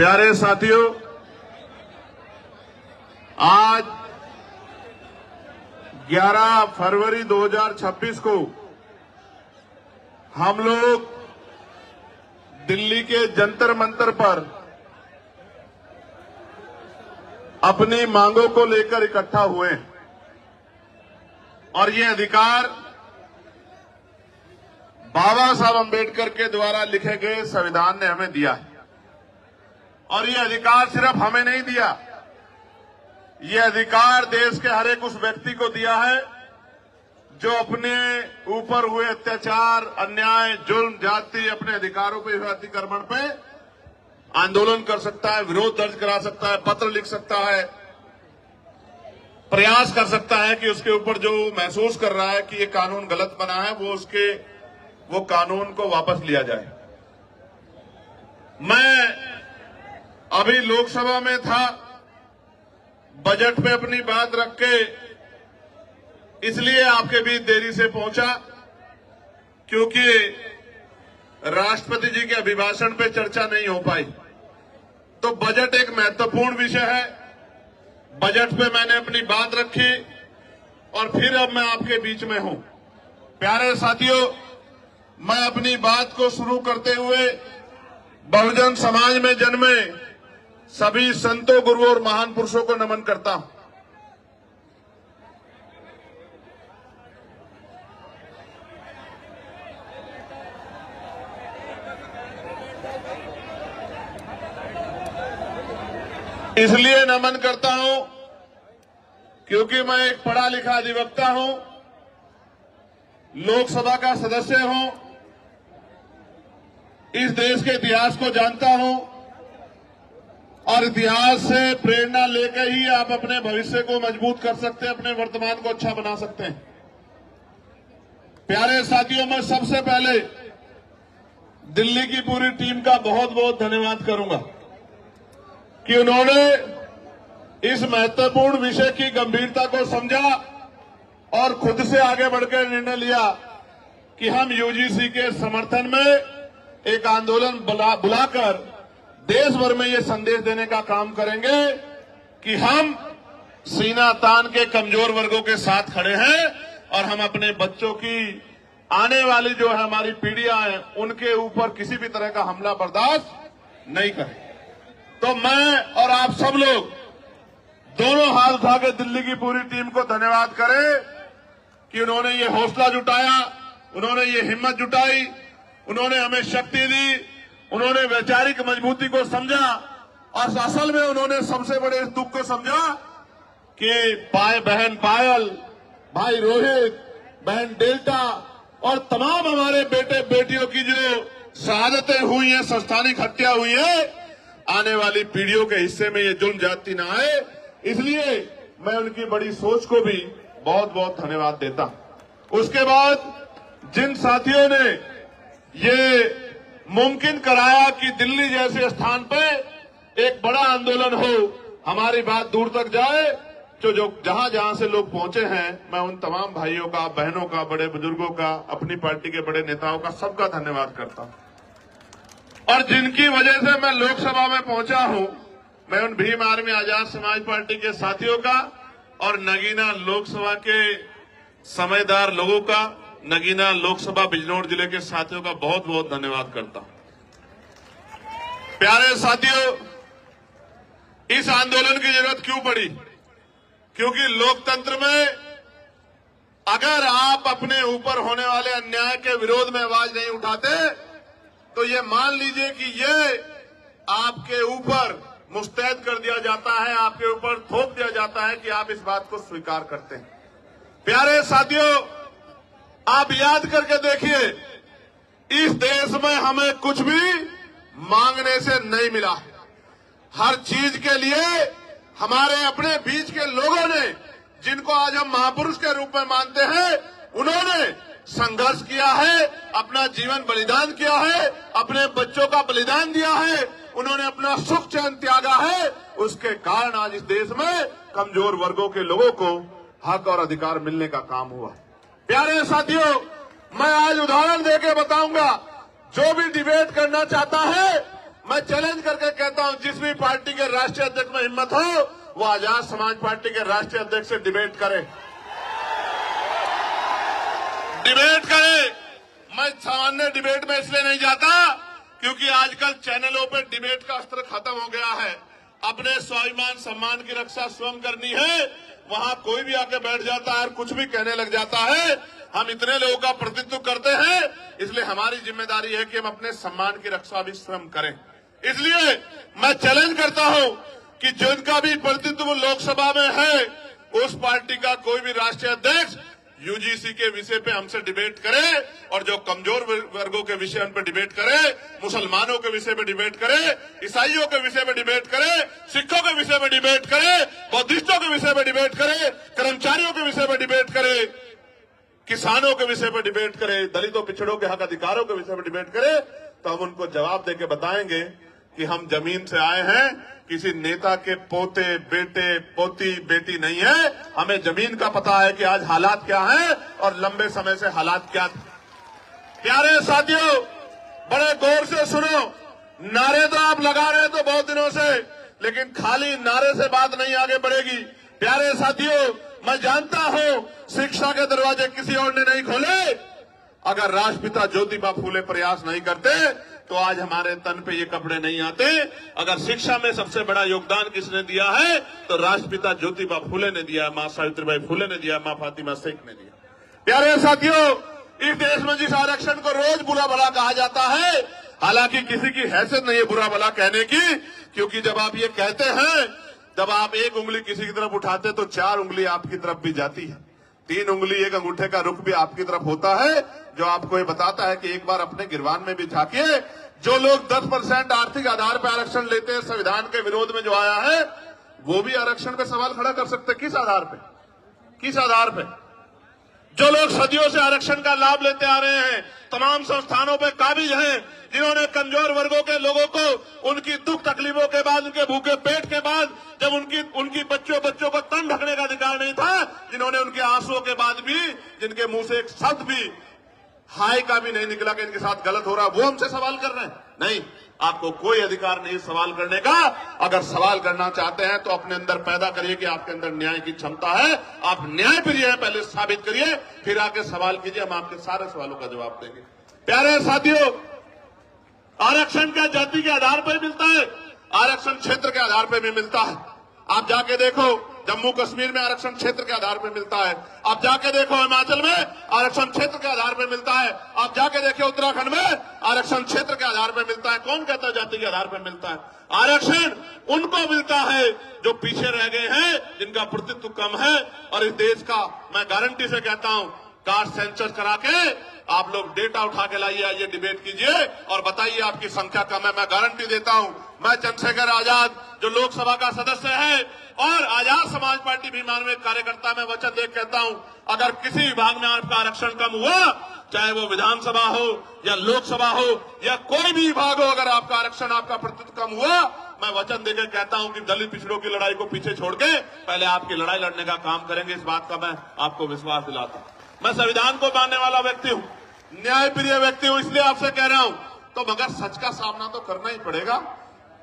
प्यारे साथियों, आज 11 फरवरी 2026 को हम लोग दिल्ली के जंतर मंतर पर अपनी मांगों को लेकर इकट्ठा हुए हैं और ये अधिकार बाबा साहब अंबेडकर के द्वारा लिखे गए संविधान ने हमें दिया है। और ये अधिकार सिर्फ हमें नहीं दिया, ये अधिकार देश के हर एक उस व्यक्ति को दिया है जो अपने ऊपर हुए अत्याचार, अन्याय, जुल्म, जाति, अपने अधिकारों पे हुए अतिक्रमण पे आंदोलन कर सकता है, विरोध दर्ज करा सकता है, पत्र लिख सकता है, प्रयास कर सकता है कि उसके ऊपर जो महसूस कर रहा है कि ये कानून गलत बना है वो कानून को वापस लिया जाए। मैं अभी लोकसभा में था, बजट पे अपनी बात रख के इसलिए आपके बीच देरी से पहुंचा क्योंकि राष्ट्रपति जी के अभिभाषण पे चर्चा नहीं हो पाई। तो बजट एक महत्वपूर्ण विषय है, बजट पे मैंने अपनी बात रखी और फिर अब मैं आपके बीच में हूं। प्यारे साथियों, मैं अपनी बात को शुरू करते हुए बहुजन समाज में जन्मे सभी संतों, गुरुओं और महान पुरुषों को नमन करता हूं। इसलिए नमन करता हूं क्योंकि मैं एक पढ़ा लिखा अधिवक्ता हूं, लोकसभा का सदस्य हूं, इस देश के इतिहास को जानता हूं और इतिहास से प्रेरणा लेकर ही आप अपने भविष्य को मजबूत कर सकते हैं, अपने वर्तमान को अच्छा बना सकते हैं। प्यारे साथियों, मैं सबसे पहले दिल्ली की पूरी टीम का बहुत बहुत धन्यवाद करूंगा कि उन्होंने इस महत्वपूर्ण विषय की गंभीरता को समझा और खुद से आगे बढ़कर निर्णय लिया कि हम यूजीसी के समर्थन में एक आंदोलन बुलाकर देश भर में ये संदेश देने का काम करेंगे कि हम सीना तान के कमजोर वर्गों के साथ खड़े हैं और हम अपने बच्चों की आने वाली जो है हमारी पीढ़ियां हैं उनके ऊपर किसी भी तरह का हमला बर्दाश्त नहीं करें। तो मैं और आप सब लोग दोनों हाथ उठा के दिल्ली की पूरी टीम को धन्यवाद करें कि उन्होंने ये हौसला जुटाया, उन्होंने ये हिम्मत जुटाई, उन्होंने हमें शक्ति दी, उन्होंने वैचारिक मजबूती को समझा और असल में उन्होंने सबसे बड़े इस दुख को समझा कि बहन पायल, भाई रोहित, बहन डेल्टा और तमाम हमारे बेटे बेटियों की जो शहादतें हुई हैं, संस्थानिक हत्या हुई है, आने वाली पीढ़ियों के हिस्से में ये जुल्म जाति ना आए। इसलिए मैं उनकी बड़ी सोच को भी बहुत बहुत धन्यवाद देता हूं। उसके बाद जिन साथियों ने ये मुमकिन कराया कि दिल्ली जैसे स्थान पे एक बड़ा आंदोलन हो, हमारी बात दूर तक जाए, जो जहां जहां से लोग पहुंचे हैं, मैं उन तमाम भाइयों का, बहनों का, बड़े बुजुर्गों का, अपनी पार्टी के बड़े नेताओं का, सबका धन्यवाद करता हूं। और जिनकी वजह से मैं लोकसभा में पहुंचा हूं, मैं उन भीम आर्मी आजाद समाज पार्टी के साथियों का और नगीना लोकसभा के समझदार लोगों का, नगीना लोकसभा बिजनौर जिले के साथियों का बहुत बहुत धन्यवाद करता हूं। प्यारे साथियों, इस आंदोलन की जरूरत क्यों पड़ी? क्योंकि लोकतंत्र में अगर आप अपने ऊपर होने वाले अन्याय के विरोध में आवाज नहीं उठाते तो ये मान लीजिए कि ये आपके ऊपर मुस्तैद कर दिया जाता है, आपके ऊपर थोप दिया जाता है कि आप इस बात को स्वीकार करते हैं। प्यारे साथियों, आप याद करके देखिए, इस देश में हमें कुछ भी मांगने से नहीं मिला। हर चीज के लिए हमारे अपने बीच के लोगों ने, जिनको आज हम महापुरुष के रूप में मानते हैं, उन्होंने संघर्ष किया है, अपना जीवन बलिदान किया है, अपने बच्चों का बलिदान दिया है, उन्होंने अपना सुख चैन त्यागा है। उसके कारण आज इस देश में कमजोर वर्गों के लोगों को हक और अधिकार मिलने का काम हुआ। प्यारे साथियों, मैं आज उदाहरण देके बताऊंगा, जो भी डिबेट करना चाहता है मैं चैलेंज करके कहता हूं, जिस भी पार्टी के राष्ट्रीय अध्यक्ष में हिम्मत हो वो आजाद समाज पार्टी के राष्ट्रीय अध्यक्ष से डिबेट करे, डिबेट करे। मैं सामान्य डिबेट में इसलिए नहीं जाता क्योंकि आजकल चैनलों पे डिबेट का अस्त्र खत्म हो गया है। अपने स्वाभिमान सम्मान की रक्षा स्वयं करनी है, वहां कोई भी आके बैठ जाता है और कुछ भी कहने लग जाता है। हम इतने लोगों का प्रतिनिधित्व करते हैं, इसलिए हमारी जिम्मेदारी है कि हम अपने सम्मान की रक्षा भी स्वयं करें। इसलिए मैं चैलेंज करता हूं कि जिनका भी प्रतिनिधित्व लोकसभा में है, उस पार्टी का कोई भी राष्ट्रीय अध्यक्ष यूजीसी के विषय पे हमसे डिबेट करे, और जो कमजोर वर्गों के विषय उन पर डिबेट करे, मुसलमानों के विषय में डिबेट करे, ईसाइयों के विषय में डिबेट करे, सिखों के विषय में डिबेट करे, बौद्धिस्टों के विषय में डिबेट करे, कर्मचारियों के विषय में डिबेट करे, किसानों के विषय में डिबेट करे, दलितों पिछड़ों के हक अधिकारों के विषय में डिबेट करे, तो हम उनको जवाब देके बताएंगे कि हम जमीन से आए हैं, किसी नेता के पोते बेटे पोती बेटी नहीं है। हमें जमीन का पता है कि आज हालात क्या हैं और लंबे समय से हालात क्या थे। प्यारे साथियों, बड़े गौर से सुनो। नारे तो आप लगा रहे तो बहुत दिनों से, लेकिन खाली नारे से बात नहीं आगे बढ़ेगी। प्यारे साथियों, मैं जानता हूं शिक्षा के दरवाजे किसी और ने नहीं खोले। अगर राष्ट्रपिता ज्योतिबा फूले प्रयास नहीं करते तो आज हमारे तन पे ये कपड़े नहीं आते। अगर शिक्षा में सबसे बड़ा योगदान किसने दिया है तो राष्ट्रपिता ज्योतिबा फूले ने दिया, मां सावित्रीबाई फूले ने दिया, मां फातिमा शेख ने दिया। प्यारे साथियों, इस देश में जिस आरक्षण को रोज बुरा भला कहा जाता है, हालांकि किसी की हैसियत नहीं है बुरा भला कहने की, क्योंकि जब आप ये कहते हैं, जब आप एक उंगली किसी की तरफ उठाते तो 4 उंगली आपकी तरफ भी जाती है, 3 उंगली एक अंगूठे का रुख भी आपकी तरफ होता है, जो आपको ये बताता है कि एक बार अपने गिरवान में भी झांकिए। जो लोग 10% आर्थिक आधार पर आरक्षण लेते हैं, संविधान के विरोध में जो आया है, वो भी आरक्षण पे सवाल खड़ा कर सकते। किस आधार पे, किस आधार पे? जो लोग सदियों से आरक्षण का लाभ लेते आ रहे हैं, तमाम संस्थानों पे काबिज हैं, जिन्होंने कमजोर वर्गों के लोगों को उनकी दुख तकलीफों के बाद, उनके भूखे पेट के बाद, जब उनकी बच्चों को तन ढकने का अधिकार नहीं था, जिन्होंने उनके आंसुओं के बाद भी, जिनके मुंह से एक शब्द भी हाय का भी नहीं निकला कि इनके साथ गलत हो रहा, वो हमसे सवाल कर रहे हैं। नहीं, आपको कोई अधिकार नहीं सवाल करने का। अगर सवाल करना चाहते हैं तो अपने अंदर पैदा करिए कि आपके अंदर न्याय की क्षमता है, आप न्यायप्रिय हैं, पहले साबित करिए, फिर आके सवाल कीजिए, हम आपके सारे सवालों का जवाब देंगे। प्यारे साथियों, आरक्षण क्या जाति के आधार पर मिलता है, आरक्षण क्षेत्र के आधार पर भी मिलता है। आप जाके देखो, जम्मू कश्मीर में आरक्षण क्षेत्र के आधार पर मिलता है। आप जाके देखो, हिमाचल में आरक्षण क्षेत्र के आधार पर मिलता है। आप जाके देखो, उत्तराखंड में आरक्षण क्षेत्र के आधार पर मिलता है। कौन कहता है जाति के आधार पर मिलता है? आरक्षण उनको मिलता है जो पीछे रह गए हैं, जिनका प्रतिनिधित्व कम है। और इस देश का मैं गारंटी से कहता हूं, कास्ट सेंसस करा के आप लोग डेटा उठा के लाइए, आइए डिबेट कीजिए और बताइए आपकी संख्या कम है। मैं गारंटी देता हूं, मैं चंद्रशेखर आजाद जो लोकसभा का सदस्य है और आजाद समाज पार्टी भीमान में कार्यकर्ता, में वचन दे कहता हूं, अगर किसी विभाग में आपका आरक्षण कम हुआ, चाहे वो विधानसभा हो या लोकसभा हो या कोई भी विभाग हो, अगर आपका आरक्षण, आपका प्रतिनिधित्व कम हुआ, मैं वचन देकर कहता हूं कि दलित पिछड़ों की लड़ाई को पीछे छोड़ के पहले आपकी लड़ाई लड़ने का काम करेंगे। इस बात का मैं आपको विश्वास दिलाता हूं। मैं संविधान को मानने वाला व्यक्ति हूं, न्यायप्रिय व्यक्ति हूं, इसलिए आपसे कह रहा हूं। तो मगर सच का सामना तो करना ही पड़ेगा।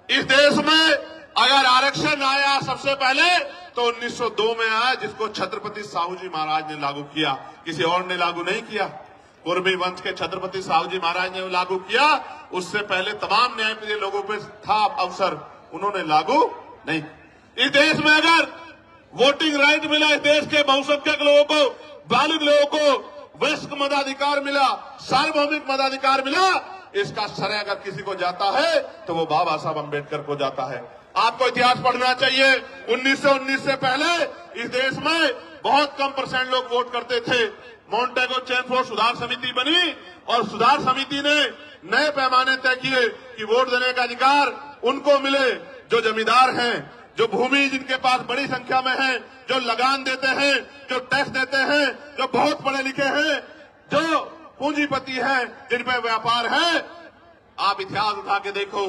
इस देश में अगर आरक्षण आया सबसे पहले तो 1902 में आया, जिसको छत्रपति साहू जी महाराज ने लागू किया, किसी और ने लागू नहीं किया। कुर्मी वंश के छत्रपति साहू जी महाराज ने लागू किया, उससे पहले तमाम न्यायप्रिय लोगों पे था अवसर, उन्होंने लागू नहीं। इस देश में अगर वोटिंग राइट मिला, इस देश के बहुसंख्यक लोगों को, बालिग लोगों को वयस्क मताधिकार मिला, सार्वभौमिक मताधिकार मिला, इसका श्रेय अगर किसी को जाता है तो वो बाबा साहब अम्बेडकर को जाता है। आपको इतिहास पढ़ना चाहिए। 1919 से पहले इस देश में बहुत कम % लोग वोट करते थे। मॉन्टेगो चेमफोर्ड सुधार समिति बनी और सुधार समिति ने नए पैमाने तय किए कि वोट देने का अधिकार उनको मिले जो जमींदार हैं, जो भूमि जिनके पास बड़ी संख्या में है, जो लगान देते हैं, जो टैक्स देते हैं, जो बहुत पढ़े लिखे हैं, जो पूंजीपति हैं, जिन पे व्यापार है। आप इतिहास उठा के देखो,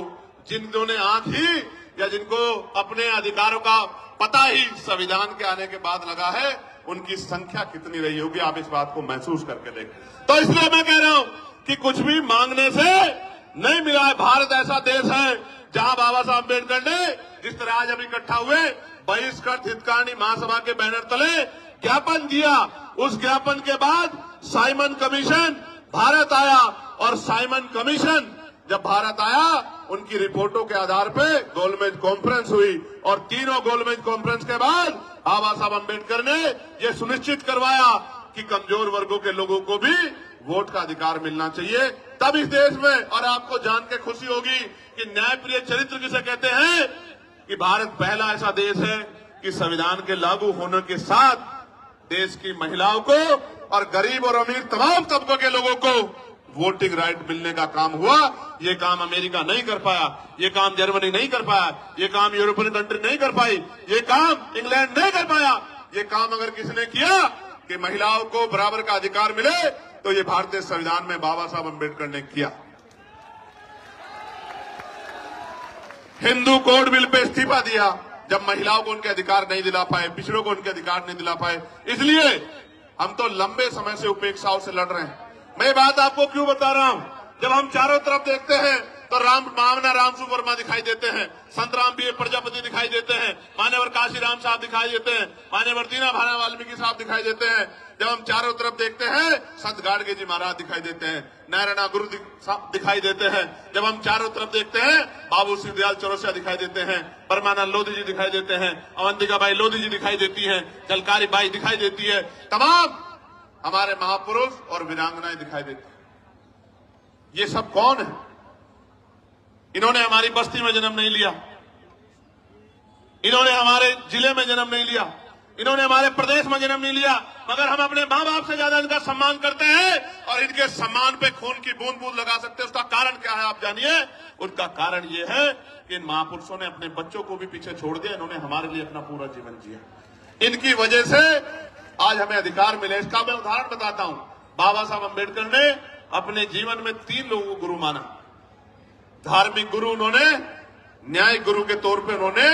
जिन्होंने आंख ही या जिनको अपने अधिकारों का पता ही संविधान के आने के बाद लगा है, उनकी संख्या कितनी रही होगी, आप इस बात को महसूस करके देखें। तो इसलिए मैं कह रहा हूं कि कुछ भी मांगने से नहीं मिला है। भारत ऐसा देश है जहां बाबा साहब अम्बेडकर ने जिस तरह आज हम इकट्ठा हुए बहिष्कृत हितकारिणी महासभा के बैनर तले ज्ञापन दिया, उस ज्ञापन के बाद साइमन कमीशन भारत आया और साइमन कमीशन जब भारत आया उनकी रिपोर्टों के आधार पर गोलमेज कॉन्फ्रेंस हुई और तीनों गोलमेज कॉन्फ्रेंस के बाद बाबा साहब अम्बेडकर ने यह सुनिश्चित करवाया कि कमजोर वर्गों के लोगों को भी वोट का अधिकार मिलना चाहिए। तब इस देश में, और आपको जान के खुशी होगी कि न्यायप्रिय चरित्र किसे कहते हैं, कि भारत पहला ऐसा देश है कि संविधान के लागू होने के साथ देश की महिलाओं को और गरीब और अमीर तमाम तबकों के लोगों को वोटिंग राइट मिलने का काम हुआ। ये काम अमेरिका नहीं कर पाया, ये काम जर्मनी नहीं कर पाया, ये काम यूरोपियन कंट्री नहीं कर पाई, ये काम इंग्लैंड नहीं कर पाया। ये काम अगर किसने किया कि महिलाओं को बराबर का अधिकार मिले तो ये भारतीय संविधान में बाबा साहब अम्बेडकर ने किया। हिंदू कोड बिल पे इस्तीफा दिया जब महिलाओं को उनके अधिकार नहीं दिला पाए, पिछड़ों को उनके अधिकार नहीं दिला पाए। इसलिए हम तो लंबे समय से उपेक्षाओं से लड़ रहे हैं। मैं बात आपको क्यों बता रहा हूं, जब हम चारों तरफ देखते हैं तो मामना रामसु वर्मा दिखाई देते हैं, संत राम बी प्रजापति दिखाई देते हैं, मान्यवर काशी राम साहब दिखाई देते हैं, मान्यवर दीना भाना वाल्मीकि साहब दिखाई देते हैं। जब हम चारों तरफ देखते हैं संत गाडगे जी महाराज दिखाई देते हैं, नारायणा गुरु दिखाई देते हैं। जब हम चारों तरफ देखते हैं बाबू सिंहदयाल चौरसिया दिखाई देते हैं, परमानंद लोधी जी दिखाई देते हैं, अवंतिका बाई लोधी जी दिखाई देती है, जलकारी बाई दिखाई देती है, तमाम हमारे महापुरुष और वीरांगनाएं दिखाई देती है। ये सब कौन है? इन्होंने हमारी बस्ती में जन्म नहीं लिया, इन्होंने हमारे जिले में जन्म नहीं लिया, इन्होंने हमारे प्रदेश में जन्म नहीं लिया, मगर हम अपने मां बाप से ज्यादा इनका सम्मान करते हैं और इनके सम्मान पे खून की बूंद बूंद लगा सकते हैं। उसका कारण क्या है आप जानिए। उनका कारण ये है कि इन महापुरुषों ने अपने बच्चों को भी पीछे छोड़ दिया, इन्होंने हमारे लिए अपना पूरा जीवन जिया। इनकी वजह से आज हमें अधिकार मिले। इसका मैं उदाहरण बताता हूं। बाबा साहब अम्बेडकर ने अपने जीवन में 3 लोगों को गुरु माना। धार्मिक गुरु उन्होंने, न्यायिक गुरु के तौर पे उन्होंने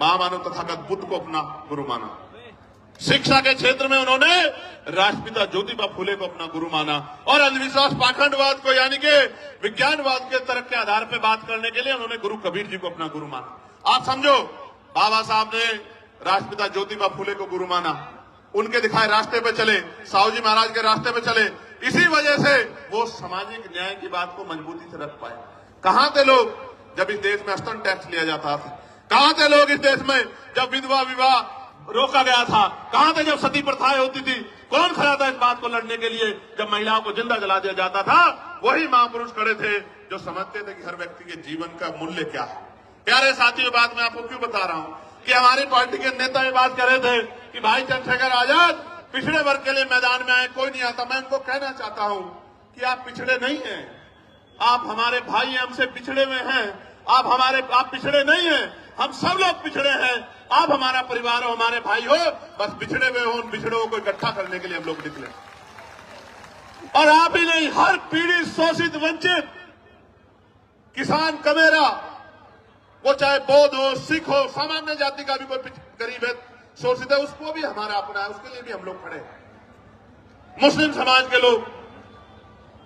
महामानव तथागत बुद्ध को अपना गुरु माना। शिक्षा के क्षेत्र में उन्होंने राष्ट्रपिता ज्योतिबा फुले को अपना गुरु माना और अंधविश्वास पाखंडवाद को यानी कि विज्ञानवाद के तर्क के आधार पर बात करने के लिए उन्होंने गुरु कबीर जी को अपना गुरु माना। आप समझो, बाबा साहब ने राष्ट्रपिता ज्योतिबा फुले को गुरु माना, उनके दिखाए रास्ते पे चले, साहू जी महाराज के रास्ते पे चले। इसी वजह से वो सामाजिक न्याय की बात को मजबूती से रख पाए। कहां थे लोग जब इस देश में स्तन टैक्स लिया जाता था? कहां थे लोग इस देश में जब विधवा विवाह रोका गया था? कहां थे जब सती प्रथाएं होती थी? कौन खड़ा था इस बात को लड़ने के लिए जब महिलाओं को जिंदा जला दिया जाता था? वही महापुरुष खड़े थे जो समझते थे कि हर व्यक्ति के जीवन का मूल्य क्या है। प्यारे साथियों, बात मैं आपको क्यों बता रहा हूं कि हमारी पार्टी के नेता ये बात कर रहे थे कि भाई चंद्रशेखर आजाद पिछड़े वर्ग के लिए मैदान में आए, कोई नहीं आता। मैं उनको कहना चाहता हूं कि आप पिछड़े नहीं हैं, आप हमारे भाई हैं, हमसे पिछड़े हुए हैं। आप पिछड़े नहीं हैं, हम सब लोग पिछड़े हैं। आप हमारा परिवार हो, हमारे भाई हो, बस पिछड़े हुए हो, उन पिछड़ों को इकट्ठा करने के लिए हम लोग निकले। और आप ही नहीं, हर पीड़ित, शोषित, वंचित, किसान, कमेरा, वो चाहे बौद्ध हो, सिख हो, सामान्य जाति का भी कोई गरीब है, शोषित है, उसको भी हमारा अपना है, उसके लिए भी हम लोग खड़े हैं। मुस्लिम समाज के लोग,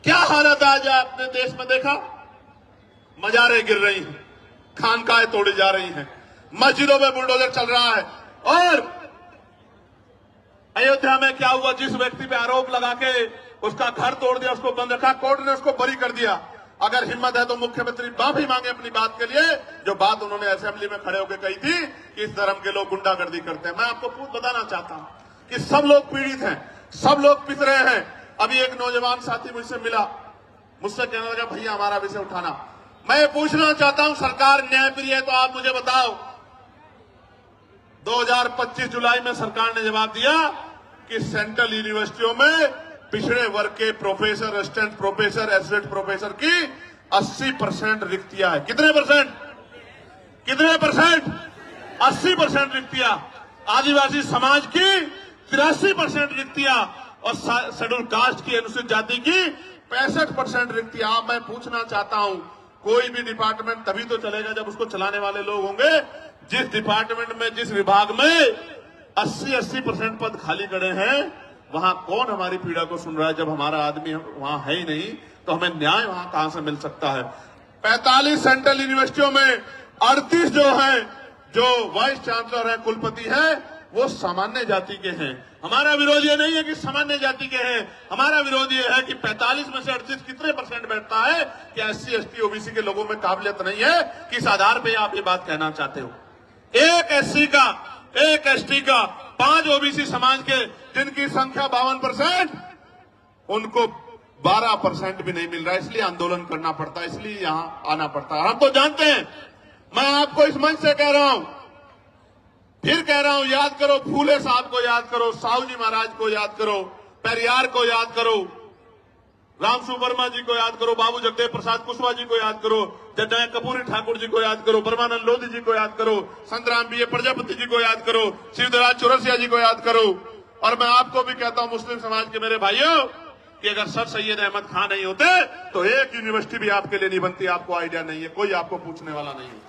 क्या हालत आज आपने देश में देखा? मजारें गिर रही हैं, खानकाहें तोड़ी जा रही हैं, मस्जिदों में बुलडोजर चल रहा है। और अयोध्या में क्या हुआ? जिस व्यक्ति पे आरोप लगा के उसका घर तोड़ दिया, उसको बंद रखा, कोर्ट ने उसको बरी कर दिया। अगर हिम्मत है तो मुख्यमंत्री माफी मांगे अपनी बात के लिए, जो बात उन्होंने असेंबली में खड़े होकर कही थी कि इस धर्म के लोग गुंडागर्दी करते हैं। मैं आपको खुद बताना चाहता हूं कि सब लोग पीड़ित हैं, सब लोग पिस रहे हैं। अभी एक नौजवान साथी मुझसे मिला, मुझसे कहने लगा भैया हमारा विषय उठाना। मैं पूछना चाहता हूं, सरकार न्यायप्रिय है तो आप मुझे बताओ, 2025 जुलाई में सरकार ने जवाब दिया कि सेंट्रल यूनिवर्सिटियों में पिछड़े वर्ग के professor, assistant professor, associate professor की 80% रिक्तियां है। कितने परसेंट? 80% रिक्तियां। आदिवासी समाज की 83% रिक्तियां और शेड्यूल कास्ट की, अनुसूचित जाति की 65% रिक्तियां। मैं पूछना चाहता हूं, कोई भी डिपार्टमेंट तभी तो चलेगा जब उसको चलाने वाले लोग होंगे। जिस डिपार्टमेंट में, जिस विभाग में 80% पद खाली पड़े हैं, वहां कौन हमारी पीड़ा को सुन रहा है जब हमारा आदमी वहां है ही नहीं? तो हमें न्याय वहां कहां से मिल सकता है? 45 सेंट्रल यूनिवर्सिटियों में 38 जो है, जो वाइस चांसलर है, कुलपति है, वो सामान्य जाति के हैं। हमारा विरोध ये नहीं है कि सामान्य जाति के हैं, हमारा विरोध ये है कि 45 में से 38 कितने परसेंट बैठता है कि SC ST OBC के लोगों में काबिलियत नहीं है? किस आधार पे आप ये बात कहना चाहते हो? एक SC का, एक ST का, 5 OBC समाज के जिनकी संख्या 52%, उनको 12% भी नहीं मिल रहा है। इसलिए आंदोलन करना पड़ता है, इसलिए यहां आना पड़ता है। हम तो जानते हैं, मैं आपको इस मंच से कह रहा हूं, फिर कह रहा हूं, याद करो फूले साहब को, याद करो साहू जी महाराज को, याद करो पेरियार को, याद करो रामसु वर्मा जी को, याद करो बाबू जगदेव प्रसाद कुशवाहा जी को, याद करो जगन्नाथ कपूरी ठाकुर जी को, याद करो ब्रह्मानंद लोधी जी को, याद करो संतराम BA प्रजापति जी को, याद करो शिवदराज चौरसिया जी को, याद करो। और मैं आपको भी कहता हूं, मुस्लिम समाज के मेरे भाइयों, कि अगर सर सैयद अहमद खान नहीं होते तो एक यूनिवर्सिटी भी आपके लिए नहीं बनती। आपको आइडिया नहीं है, कोई आपको पूछने वाला नहीं है।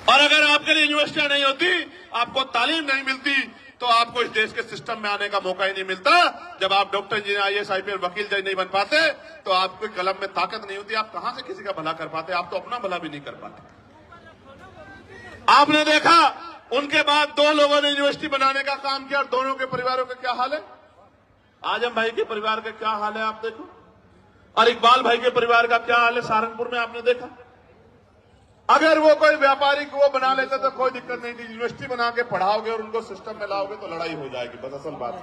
और अगर आपके लिए यूनिवर्सिटियां नहीं होती, आपको तालीम नहीं मिलती, तो आपको इस देश के सिस्टम में आने का मौका ही नहीं मिलता। जब आप डॉक्टर इंजीनियर IAS IPS वकील जज नहीं बन पाते, तो आपको कलम में ताकत नहीं होती, आप कहां से किसी का भला कर पाते? आप तो अपना भला भी नहीं कर पाते। आपने देखा उनके बाद 2 लोगों ने यूनिवर्सिटी बनाने का काम किया, और दोनों के परिवारों का क्या हाल है? आजम भाई के परिवार का क्या हाल है आप देखो, और इकबाल भाई के परिवार का क्या हाल है सहारनपुर में आपने देखा। अगर वो कोई व्यापारी को वो बना लेते तो कोई दिक्कत नहीं थी। यूनिवर्सिटी बना के पढ़ाओगे और उनको सिस्टम में लाओगे तो लड़ाई हो जाएगी, बस असल बात ही।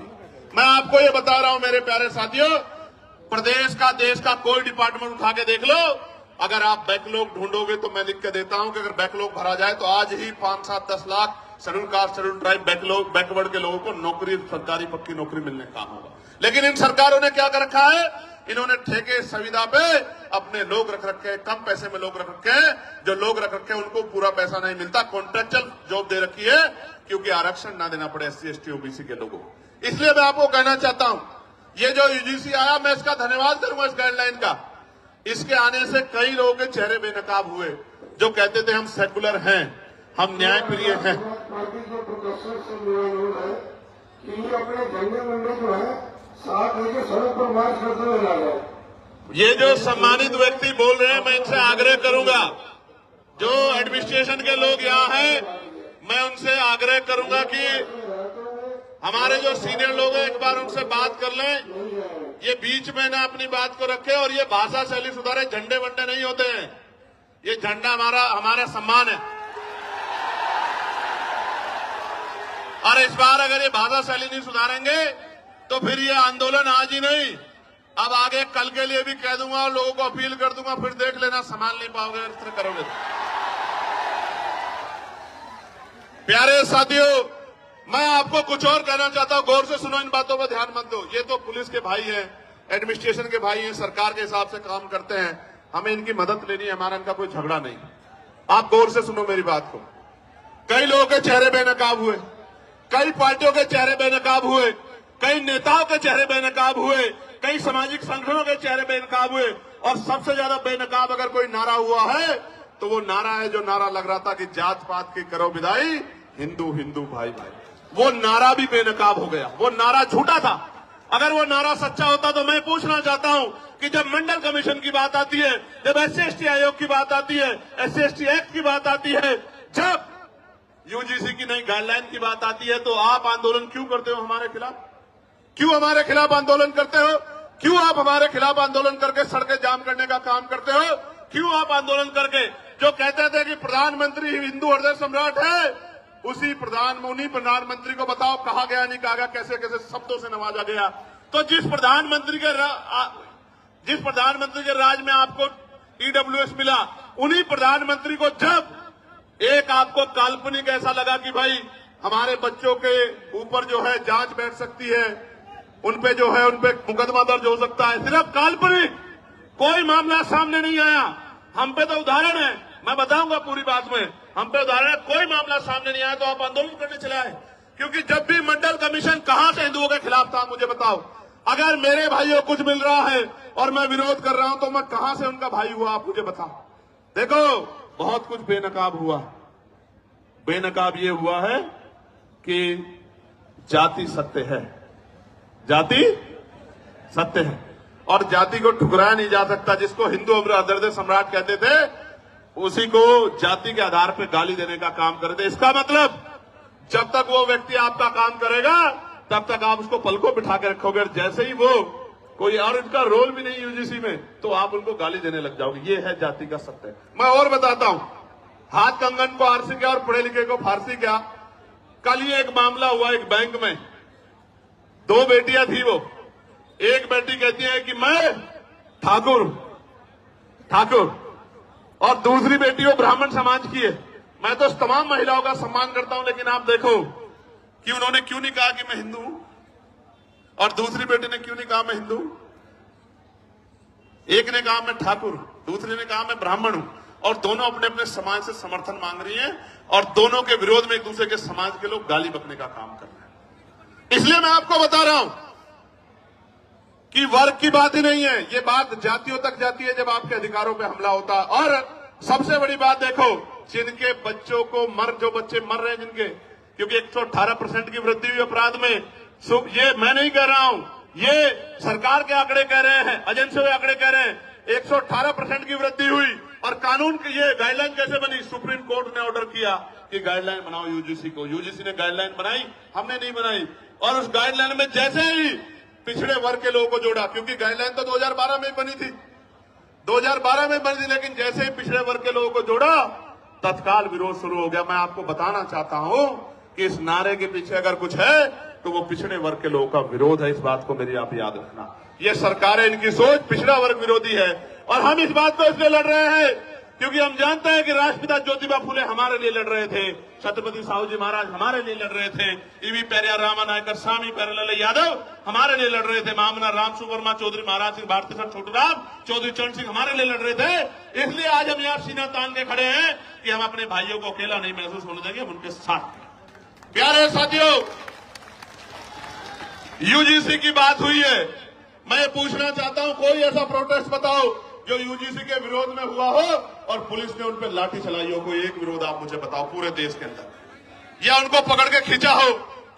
मैं आपको ये बता रहा हूं मेरे प्यारे साथियों, प्रदेश का, देश का कोई डिपार्टमेंट उठा के देख लो, अगर आप बैकलॉग ढूंढोगे तो मैं लिख के देता हूं कि अगर बैकलॉग भरा जाए तो आज ही 5, 7, 10 lakh schedule caste, schedule tribe, backlog, backward के लोगों को नौकरी, सरकारी पक्की नौकरी मिलने का होगा। लेकिन इन सरकारों ने क्या कर रखा है? इन्होंने ठेके संविदा पे अपने लोग रख रखे, कम पैसे में लोग रख रखे। जो लोग रख रखे उनको पूरा पैसा नहीं मिलता, कॉन्ट्रेक्चुअल जॉब दे रखी है, क्योंकि आरक्षण ना देना पड़े SC ST OBC के लोगों को। इसलिए मैं आपको कहना चाहता हूं, ये जो UGC आया, मैं इसका धन्यवाद करूंगा, इस गाइडलाइन का। इसके आने से कई लोगों के चेहरे बेनकाब हुए, जो कहते थे हम सेकुलर हैं, हम न्याय प्रिय हैं। ये जो सम्मानित व्यक्ति बोल रहे हैं, मैं इनसे आग्रह करूंगा, जो एडमिनिस्ट्रेशन के लोग यहाँ हैं, मैं उनसे आग्रह करूंगा कि हमारे जो सीनियर लोग हैं, एक बार उनसे बात कर लें, ये बीच में ना अपनी बात को रखे और ये भाषा शैली सुधारे। झंडे वंडे नहीं होते हैं, ये झंडा हमारा सम्मान है। और इस बार अगर ये भाषा शैली नहीं सुधारेंगे तो फिर ये आंदोलन आज ही नहीं, अब आगे कल के लिए भी कह दूंगा और लोगों को अपील कर दूंगा, फिर देख लेना संभाल नहीं पाओगे इस तरह करोगे। प्यारे साथियों, मैं आपको कुछ और कहना चाहता हूं, गौर से सुनो, इन बातों पर ध्यान मत दो। ये तो पुलिस के भाई हैं, एडमिनिस्ट्रेशन के भाई हैं, सरकार के हिसाब से काम करते हैं, हमें इनकी मदद लेनी है, हमारा इनका कोई झगड़ा नहीं। आप गौर से सुनो मेरी बात को। कई लोगों के चेहरे बेनकाब हुए, कई पार्टियों के चेहरे बेनकाब हुए, कई नेताओं के चेहरे बेनकाब हुए, कई सामाजिक संगठनों के चेहरे बेनकाब हुए, और सबसे ज्यादा बेनकाब अगर कोई नारा हुआ है तो वो नारा है जो नारा लग रहा था कि जात पात की करो विदाई, हिंदू हिंदू भाई भाई। वो नारा भी बेनकाब हो गया, वो नारा झूठा था। अगर वो नारा सच्चा होता तो मैं पूछना चाहता हूं कि जब मंडल कमीशन की बात आती है, जब SC ST आयोग की बात आती है, SC ST एक्ट की बात आती है, जब UGC की नई गाइडलाइन की बात आती है, तो आप आंदोलन क्यों करते हो हमारे खिलाफ? क्यों हमारे खिलाफ आंदोलन करते हो? क्यों आप हमारे खिलाफ आंदोलन करके सड़कें जाम करने का काम करते हो? क्यों आप आंदोलन करके, जो कहते थे कि प्रधानमंत्री हिंदू हृदय सम्राट है, उन्हीं प्रधानमंत्री को बताओ कहा गया, नहीं कहा गया, कैसे कैसे शब्दों से नवाजा गया। तो जिस प्रधानमंत्री के राज में आपको EWS मिला, उन्हीं प्रधानमंत्री को जब एक आपको काल्पनिक ऐसा लगा कि भाई हमारे बच्चों के ऊपर जो है जांच बैठ सकती है, उनपे जो है उनपे मुकदमा दर्ज हो सकता है, सिर्फ काल्पनिक, कोई मामला सामने नहीं आया। हम पे तो उदाहरण है, मैं बताऊंगा पूरी बात में, हम पे उदाहरण है, कोई मामला सामने नहीं आया तो आप आंदोलन करने चले आए। क्योंकि जब भी मंडल कमीशन कहां से हिंदुओं के खिलाफ था, मुझे बताओ। अगर मेरे भाइयों को कुछ मिल रहा है और मैं विरोध कर रहा हूं तो मैं कहां से उनका भाई हुआ, आप मुझे बताओ। देखो, बहुत कुछ बेनकाब हुआ। बेनकाब ये हुआ है कि जाति सत्य है, जाति सत्य है। और जाति को ठुकराया नहीं जा सकता। जिसको हिंदू हृदय सम्राट कहते थे, उसी को जाति के आधार पर गाली देने का काम करते। इसका मतलब जब तक वो व्यक्ति आपका काम करेगा तब तक आप उसको पलकों बिठा के रखोगे। जैसे ही वो कोई और इनका रोल भी नहीं यूजीसी में, तो आप उनको गाली देने लग जाओगे। ये है जाति का सत्य। मैं और बताता हूं, हाथ कंगन को आरसी क्या और पढ़े लिखे को फारसी क्या। कल ही एक मामला हुआ एक बैंक में, 2 बेटियां थी। वो एक बेटी कहती है कि मैं ठाकुर और दूसरी बेटी वो ब्राह्मण समाज की है। मैं तो तमाम महिलाओं का सम्मान करता हूं, लेकिन आप देखो कि उन्होंने क्यों नहीं कहा कि मैं हिंदू हूं, और दूसरी बेटी ने क्यों नहीं कहा मैं हिंदू। एक ने कहा मैं ठाकुर, दूसरे ने कहा मैं ब्राह्मण हूं, और दोनों अपने अपने समाज से समर्थन मांग रही हैं, और दोनों के विरोध में एक दूसरे के समाज के लोग गाली बकने का काम कर रहे हैं। इसलिए मैं आपको बता रहा हूं कि वर्ग की बात ही नहीं है, ये बात जातियों तक जाती है जब आपके अधिकारों पे हमला होता है। और सबसे बड़ी बात देखो, जिनके बच्चों को जो बच्चे मर रहे हैं जिनके, क्योंकि 118% की वृद्धि हुई अपराध में। ये मैं नहीं कह रहा हूं, ये सरकार के आंकड़े कह रहे हैं, एजेंसियों के आंकड़े कह रहे हैं। 118% की वृद्धि हुई। और कानून की ये गाइडलाइन कैसे बनी? सुप्रीम कोर्ट ने ऑर्डर किया कि गाइडलाइन बनाओ यूजीसी को। यूजीसी ने गाइडलाइन बनाई, हमने नहीं बनाई। और उस गाइडलाइन में जैसे ही पिछड़े वर्ग के लोगों को जोड़ा, क्योंकि गाइडलाइन तो 2012 में बनी थी, 2012 में बनी थी, लेकिन जैसे ही पिछड़े वर्ग के लोगों को जोड़ा, तत्काल विरोध शुरू हो गया। मैं आपको बताना चाहता हूं कि इस नारे के पीछे अगर कुछ है तो वो पिछड़े वर्ग के लोगों का विरोध है। इस बात को मेरी आप याद रखना। ये सरकारें, इनकी सोच पिछड़ा वर्ग विरोधी है। और हम इस बात को इसलिए लड़ रहे हैं क्योंकि हम जानते हैं कि राष्ट्रपिता ज्योतिबा फुले हमारे लिए लड़ रहे थे, छत्रपति साहू जी महाराज हमारे लिए लड़ रहे थे, ईवी पेरियार रामानायकर स्वामी प्यारेलाल यादव हमारे लिए लड़ रहे थे, महामना राम सुवर्मा चौधरी महाराज सिंह भारती सर छोटूराम चौधरी चरण सिंह हमारे लिए लड़ रहे थे। इसलिए आज हम यहाँ सीना तान के खड़े हैं कि हम अपने भाइयों को अकेला नहीं महसूस होने देंगे, हम उनके साथ। प्यारे साथियों, यूजीसी की बात हुई है, मैं पूछना चाहता हूं, कोई ऐसा प्रोटेस्ट बताओ जो यूजीसी के विरोध में हुआ हो और पुलिस ने उन पर लाठी चलाई हो। कोई एक विरोध आप मुझे बताओ पूरे देश के अंदर, या उनको पकड़ के खींचा हो,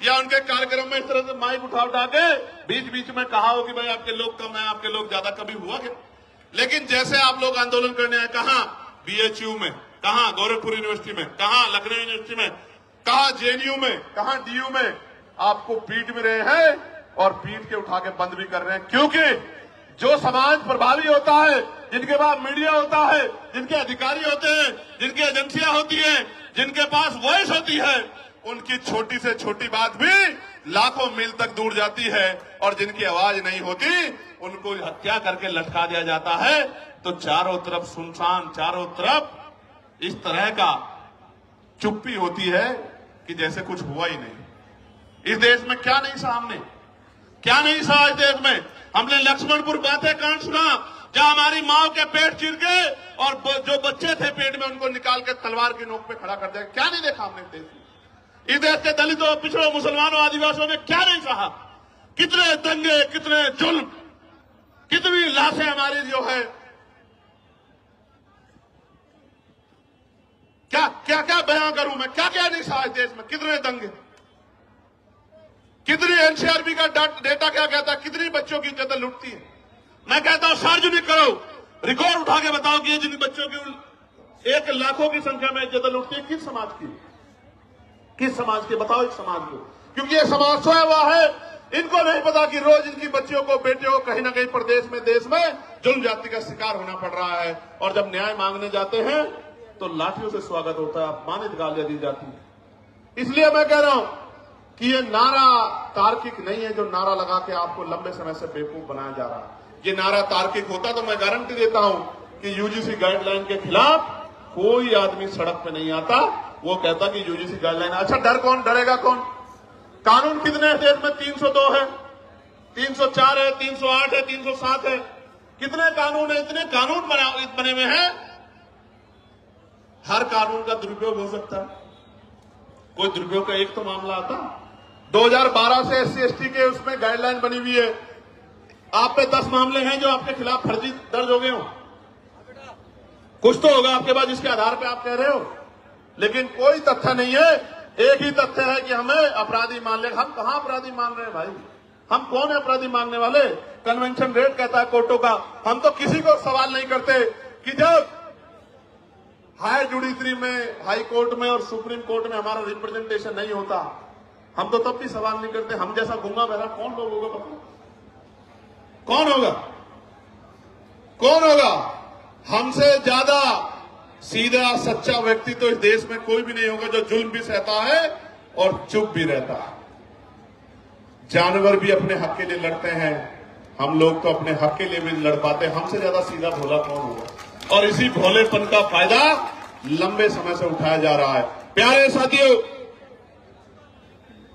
या उनके कार्यक्रम में इस तरह से माइक उठा के बीच बीच में कहा हो कि भाई आपके लोग कम है, आपके लोग ज्यादा। कभी हुआ क्या? लेकिन जैसे आप लोग आंदोलन करने आए, कहां बीएचयू में, कहां गोरखपुर यूनिवर्सिटी में, कहां लखनऊ यूनिवर्सिटी में, कहां जेएनयू में, कहां डीयू में, आपको पीट भी रहे हैं और पीट के उठा के बंद भी कर रहे हैं। क्योंकि जो समाज प्रभावी होता है, जिनके पास मीडिया होता है, जिनके अधिकारी होते हैं, जिनकी एजेंसियां होती हैं, जिनके पास वॉइस होती है, उनकी छोटी से छोटी बात भी लाखों मील तक दूर जाती है। और जिनकी आवाज नहीं होती उनको हत्या करके लटका दिया जाता है। तो चारों तरफ सुनसान, चारों तरफ इस तरह का चुप्पी होती है कि जैसे कुछ हुआ ही नहीं। इस देश में क्या नहीं सहा हमने, क्या नहीं सहा इस देश में। हमने लक्ष्मणपुर बातें कांड सुना, जहां हमारी माओ के पेट चीर के और जो बच्चे थे पेट में उनको निकाल के तलवार की नोक पे खड़ा कर दिया। क्या नहीं देखा हमने इस देश में? इस देश के दलितों, पिछड़ों, मुसलमानों, आदिवासियों ने क्या नहीं सहा? कितने दंगे, कितने जुल्म, कितनी लाशें हमारी जो है, क्या क्या क्या बयां करूं मैं, क्या क्या नहीं सहा इस देश में? कितने दंगे, कितनी एनसीआरबी का डेटा क्या कहता है, कितनी बच्चों की इज्जत लुटती है। मैं कहता हूं सार्वजनिक करो, रिकॉर्ड उठा के बताओ कि जिन बच्चों की 1 लाखों की संख्या में इज्जत लुटती है, किस समाज की, किस समाज की? बताओ एक समाज को। क्योंकि ये समाज सोया हुआ है, इनको नहीं पता कि रोज इनकी बच्चियों को, बेटियों को कहीं ना कहीं प्रदेश में, देश में जुल्म जाति का शिकार होना पड़ रहा है। और जब न्याय मांगने जाते हैं तो लाठियों से स्वागत होता है, अपमानित गालियां दी जाती है। इसलिए मैं कह रहा हूं कि ये नारा तार्किक नहीं है, जो नारा लगा के आपको लंबे समय से बेवकूफ बनाया जा रहा है। ये नारा तार्किक होता तो मैं गारंटी देता हूं कि यूजीसी गाइडलाइन के खिलाफ कोई आदमी सड़क पे नहीं आता। वो कहता कि यूजीसी गाइडलाइन, अच्छा डर कौन, डरेगा कौन? कानून कितने हैं देश में? 302 है, 304 है, 308 है, 307 है। कितने कानून है? इतने कानून बने हुए हैं, हर कानून का दुरुपयोग हो सकता है। कोई दुरुपयोग का एक तो मामला आता। 2012 से SC/ST के उसमें गाइडलाइन बनी हुई है, आप पे 10 मामले हैं जो आपके खिलाफ फर्जी दर्ज हो गए हो। कुछ तो होगा आपके पास जिसके आधार पे आप कह रहे हो, लेकिन कोई तथ्य नहीं है। एक ही तथ्य है कि हमें अपराधी मान ले। हम कहां अपराधी मान रहे हैं भाई? हम कौन है अपराधी मांगने वाले? कन्वेंशन रेट कहता है कोर्टों का। हम तो किसी को सवाल नहीं करते कि जब हाई जुडिशरी में, हाई कोर्ट में और सुप्रीम कोर्ट में हमारा रिप्रेजेंटेशन नहीं होता, हम तो तब भी सवाल नहीं करते। हम जैसा गूंगा बहरा कौन लोग होगा? बताओ कौन होगा? कौन होगा? हमसे ज्यादा सीधा सच्चा व्यक्ति तो इस देश में कोई भी नहीं होगा जो जुल्म भी सहता है और चुप भी रहता है। जानवर भी अपने हक के लिए लड़ते हैं, हम लोग तो अपने हक के लिए भी लड़ पाते। हमसे ज्यादा सीधा भोला कौन होगा? और इसी भोलेपन का फायदा लंबे समय से उठाया जा रहा है। प्यारे साथियों,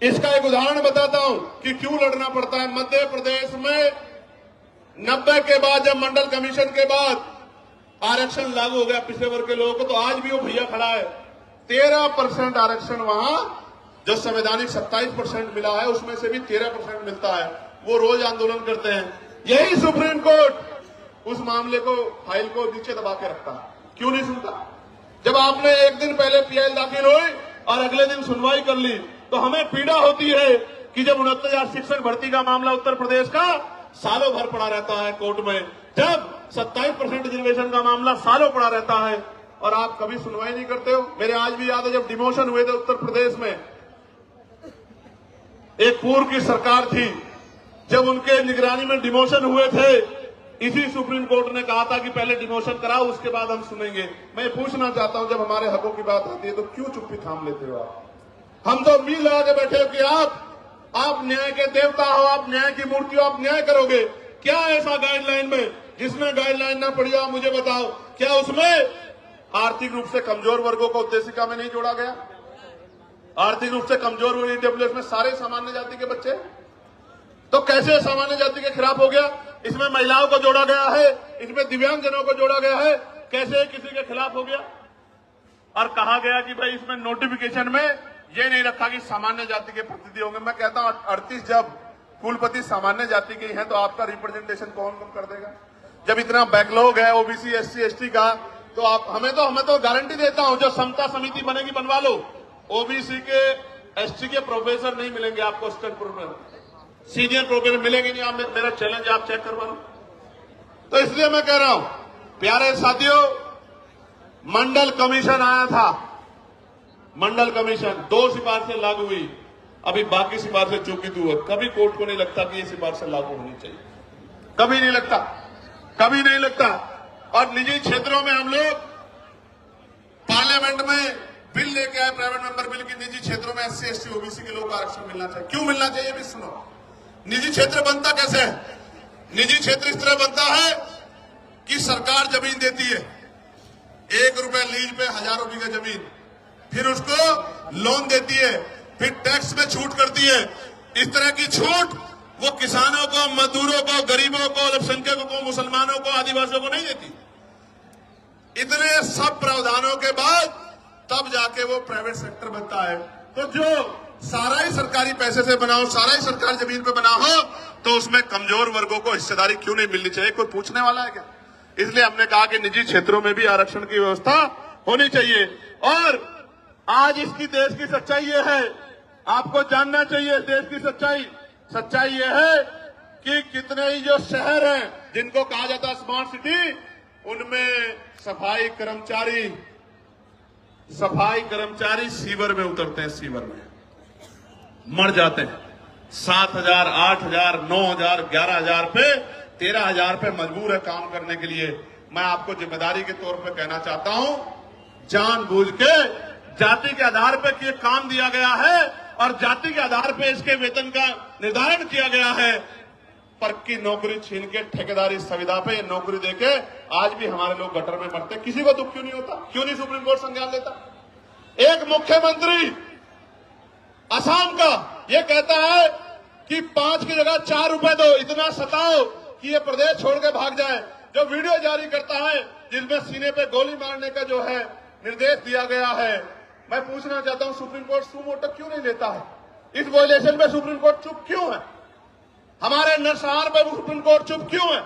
इसका एक उदाहरण बताता हूं कि क्यों लड़ना पड़ता है। मध्य प्रदेश में 90 के बाद, जब मंडल कमीशन के बाद आरक्षण लागू हो गया पिछड़े वर्ग के लोगों को, तो आज भी वो भैया खड़ा है। 13% आरक्षण वहां जो संवैधानिक 27% मिला है, उसमें से भी 13% मिलता है। वो रोज आंदोलन करते हैं। यही सुप्रीम कोर्ट उस मामले को, फाइल को नीचे दबा के रखता है। क्यों नहीं सुनता? जब आपने एक दिन पहले पीआई दाखिल हुई और अगले दिन सुनवाई कर ली, तो हमें पीड़ा होती है कि जब 69,000 शिक्षक भर्ती का मामला उत्तर प्रदेश का सालों भर पड़ा रहता है कोर्ट में, जब 27% रिजर्वेशन का मामला सालों पड़ा रहता है और आप कभी सुनवाई नहीं करते हो। मेरे आज भी याद है जब डिमोशन हुए थे उत्तर प्रदेश में, एक पूर्व की सरकार थी, जब उनके निगरानी में डिमोशन हुए थे, इसी सुप्रीम कोर्ट ने कहा था कि पहले डिमोशन कराओ, उसके बाद हम सुनेंगे। मैं पूछना चाहता हूं, जब हमारे हकों की बात आती है तो क्यों चुप्पी थाम लेते हो आप? हम तो उम्मीद लगा के बैठे हो कि आप न्याय के देवता हो, आप न्याय की मूर्ति हो, आप न्याय करोगे। क्या ऐसा गाइडलाइन में जिसमें गाइडलाइन ना पड़ी हो? आप मुझे बताओ, क्या उसमें आर्थिक रूप से कमजोर वर्गों को उद्देशिका में नहीं जोड़ा गया? आर्थिक रूप से कमजोर वर्ग ईडब्ल्यूएस में सारे सामान्य जाति के बच्चे, तो कैसे सामान्य जाति के खिलाफ हो गया? इसमें महिलाओं को जोड़ा गया है, इसमें दिव्यांगजनों को जोड़ा गया है, कैसे किसी के खिलाफ हो गया? और कहा गया कि भाई इसमें नोटिफिकेशन में ये नहीं रखा कि सामान्य जाति के प्रतिनिधि होंगे। मैं कहता हूं 38 जब कुलपति सामान्य जाति के हैं तो आपका रिप्रेजेंटेशन कौन कर देगा? जब इतना बैकलॉग है ओबीसी, एससी, एसटी का, तो आप हमें तो गारंटी देता हूं, जो समता समिति बनेगी बनवा लो। ओबीसी के, एसटी के प्रोफेसर नहीं मिलेंगे आपको, असिस्टेंट प्रोफेसर, सीनियर प्रोफेसर मिलेंगे नहीं। आप, मेरा चैलेंज, आप चेक करवा लो। तो इसलिए मैं कह रहा हूं, प्यारे साथियों, मंडल कमीशन आया था, मंडल कमीशन 2 सिफारिशें लागू हुई, अभी बाकी सिफारिशें चूकित हुई। कभी कोर्ट को नहीं लगता कि ये सिफारिशें लागू होनी चाहिए, कभी नहीं लगता, कभी नहीं लगता। और निजी क्षेत्रों में हम लोग पार्लियामेंट में बिल लेके आए, प्राइवेट मेंबर बिल, की निजी क्षेत्रों में एससी, एसटी, ओबीसी के लोग आरक्षण मिलना चाहिए। क्यों मिलना चाहिए भी सुनो। निजी क्षेत्र बनता कैसे है? निजी क्षेत्र इस तरह बनता है कि सरकार जमीन देती है, 1 रुपए लीज पे हजारों बीघा जमीन, फिर उसको लोन देती है, फिर टैक्स में छूट करती है। इस तरह की छूट वो किसानों को, मजदूरों को, गरीबों को, अल्पसंख्यकों को, मुसलमानों को, आदिवासियों को नहीं देती। इतने सब प्रावधानों के बाद तब जाके वो प्राइवेट सेक्टर बनता है। तो जो सारा ही सरकारी पैसे से बना हो, सारा ही सरकारी जमीन पे बना हो, तो उसमें कमजोर वर्गों को हिस्सेदारी क्यों नहीं मिलनी चाहिए? कोई पूछने वाला है क्या? इसलिए हमने कहा कि निजी क्षेत्रों में भी आरक्षण की व्यवस्था होनी चाहिए। और आज इसकी देश की सच्चाई ये है, आपको जानना चाहिए देश की सच्चाई। सच्चाई ये है कि कितने ही जो शहर हैं जिनको कहा जाता है स्मार्ट सिटी, उनमें सफाई कर्मचारी सीवर में उतरते हैं, सीवर में मर जाते हैं। 7,000, 8,000, 9,000, 11,000 पे, 13,000 पे मजबूर है काम करने के लिए। मैं आपको जिम्मेदारी के तौर पे कहना चाहता हूं, जानबूझ के जाति के आधार पे ये काम दिया गया है और जाति के आधार पे इसके वेतन का निर्धारण किया गया है। पक्की नौकरी छीन के ठेकेदारी सुविधा पे नौकरी देके आज भी हमारे लोग गटर में मरते। किसी को दुख क्यों नहीं होता? क्यों नहीं सुप्रीम कोर्ट संज्ञान लेता? एक मुख्यमंत्री असम का ये कहता है कि 5 की जगह 4 रुपए दो, इतना सताओ कि ये प्रदेश छोड़ के भाग जाए। जो वीडियो जारी करता है जिसमें सीने पे गोली मारने का जो है निर्देश दिया गया है, मैं पूछना चाहता हूं सुप्रीम कोर्ट सुमोटो क्यों नहीं लेता है? इस वायलेशन में सुप्रीम कोर्ट चुप क्यों है? हमारे नरसंहार पर सुप्रीम कोर्ट चुप क्यों है?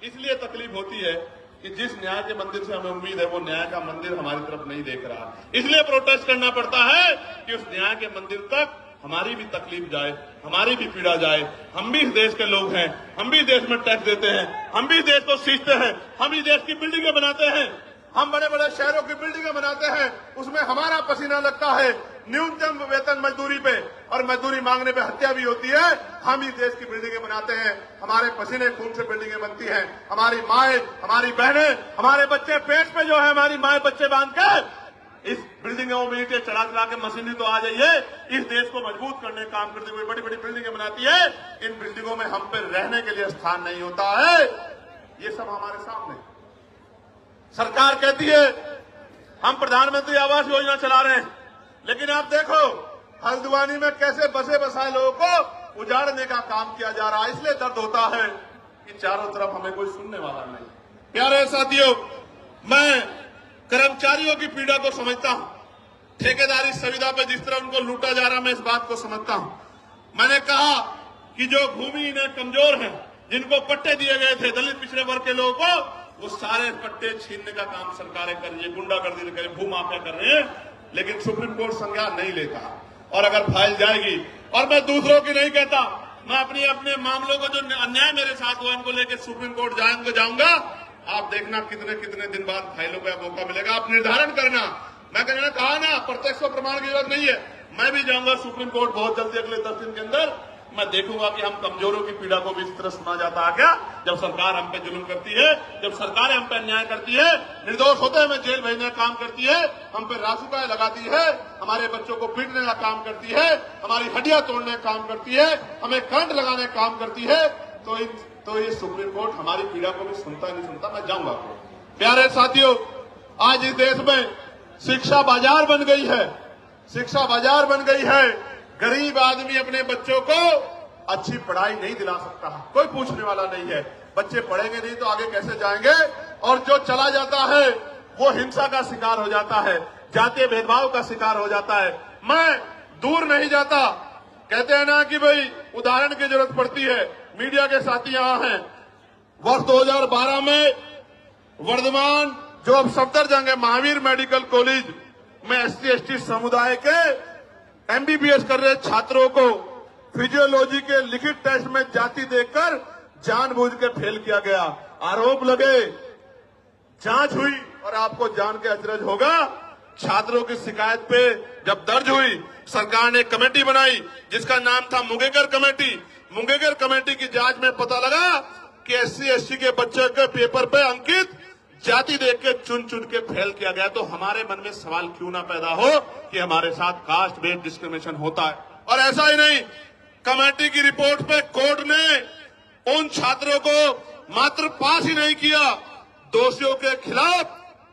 इसलिए तकलीफ होती है कि जिस न्याय के मंदिर से हमें उम्मीद है वो न्याय का मंदिर हमारी तरफ नहीं देख रहा। इसलिए प्रोटेस्ट करना पड़ता है कि उस न्याय के मंदिर तक हमारी भी तकलीफ जाए, हमारी भी पीड़ा जाए। हम भी इस देश के लोग हैं, हम भी देश में टैक्स देते हैं, हम भी देश को सींचते हैं, हम ही देश की बिल्डिंगें बनाते हैं, हम बड़े बड़े शहरों की बिल्डिंगें बनाते हैं, उसमें हमारा पसीना लगता है। न्यूनतम वेतन मजदूरी पे और मजदूरी मांगने पे हत्या भी होती है। हम ही देश की बिल्डिंगें बनाते हैं, हमारे पसीने खून से बिल्डिंगें बनती हैं। हमारी माएं, हमारी बहनें, हमारे बच्चे पेट पे जो है हमारी माएं बच्चे बांध के इस बिल्डिंगों में ईंटें चढ़ा चढ़ा के मशीनरी तो आ जाइए, इस देश को मजबूत करने का काम करते हुए बड़ी बड़ी बिल्डिंगें बनाती है। इन बिल्डिंगों में हम पे रहने के लिए स्थान नहीं होता है। ये सब हमारे सामने। सरकार कहती है हम प्रधानमंत्री आवास योजना चला रहे हैं, लेकिन आप देखो हल्द्वानी में कैसे बसे बसाए लोगों को उजाड़ने का काम किया जा रहा है। इसलिए दर्द होता है कि चारों तरफ हमें कोई सुनने वाला नहीं। प्यारे साथियों, मैं कर्मचारियों की पीड़ा को समझता हूं। ठेकेदारी सुविधा पे जिस तरह उनको लूटा जा रहा है, मैं इस बात को समझता हूं। मैंने कहा कि जो भूमिहीन कमजोर हैं, जिनको पट्टे दिए गए थे दलित पिछड़े वर्ग के लोगों को, वो सारे पट्टे छीनने का काम सरकारें कर रही है, गुंडागर्दी कर रही है, भूमाफिया कर रहे हैं। लेकिन सुप्रीम कोर्ट संज्ञान नहीं लेता और अगर फाइल जाएगी, और मैं दूसरों की नहीं कहता, मैं अपने मामलों को जो अन्याय मेरे साथ हुआ इनको लेकर सुप्रीम कोर्ट जाऊंगा। आप देखना कितने कितने दिन बाद फाइलों का मौका मिलेगा, आप निर्धारण करना। मैं कहना कहा ना, प्रत्यक्ष प्रमाण की जरूरत नहीं है। मैं भी जाऊंगा सुप्रीम कोर्ट बहुत जल्दी, अगले 10 दिन के अंदर। मैं देखूंगा कि हम कमजोरों की पीड़ा को भी इस तरह सुना जाता है क्या, जब सरकार हम पे जुल्म करती है, जब सरकारें हम पे अन्याय करती है, निर्दोष होते हमें जेल भेजने का काम करती है, हम पे रासुकाएं लगाती है, हमारे बच्चों को पीटने का काम करती है, हमारी हड्डियां तोड़ने का काम करती है, हमें करंट लगाने का काम करती है, तो ये सुप्रीम कोर्ट हमारी पीड़ा को भी सुनता नहीं सुनता। मैं जाऊंगा। प्यारे साथियों, आज इस देश में शिक्षा बाजार बन गई है, शिक्षा बाजार बन गई है। गरीब आदमी अपने बच्चों को अच्छी पढ़ाई नहीं दिला सकता, कोई पूछने वाला नहीं है। बच्चे पढ़ेंगे नहीं तो आगे कैसे जाएंगे? और जो चला जाता है वो हिंसा का शिकार हो जाता है, जातीय भेदभाव का शिकार हो जाता है। मैं दूर नहीं जाता, कहते हैं ना कि भाई उदाहरण की जरूरत पड़ती है। मीडिया के साथी यहां हैं। वर्ष 2012 में वर्धमान, जो अब सफदरजंग है, महावीर मेडिकल कॉलेज में SC/ST समुदाय के MBBS कर रहे छात्रों को फिजियोलॉजी के लिखित टेस्ट में जाति देखकर जानबूझ के फेल किया गया। आरोप लगे, जांच हुई और आपको जान के अचरज होगा, छात्रों की शिकायत पे जब दर्ज हुई, सरकार ने कमेटी बनाई जिसका नाम था मुंगेकर कमेटी। मुंगेकर कमेटी की जांच में पता लगा कि SC/ST के बच्चे के पेपर पे अंकित जाति देख के चुन चुन के फेल किया गया। तो हमारे मन में सवाल क्यों ना पैदा हो कि हमारे साथ कास्ट बेस्ड डिस्क्रिमिनेशन होता है। और ऐसा ही नहीं, कमेटी की रिपोर्ट पे कोर्ट ने उन छात्रों को मात्र पास ही नहीं किया, दोषियों के खिलाफ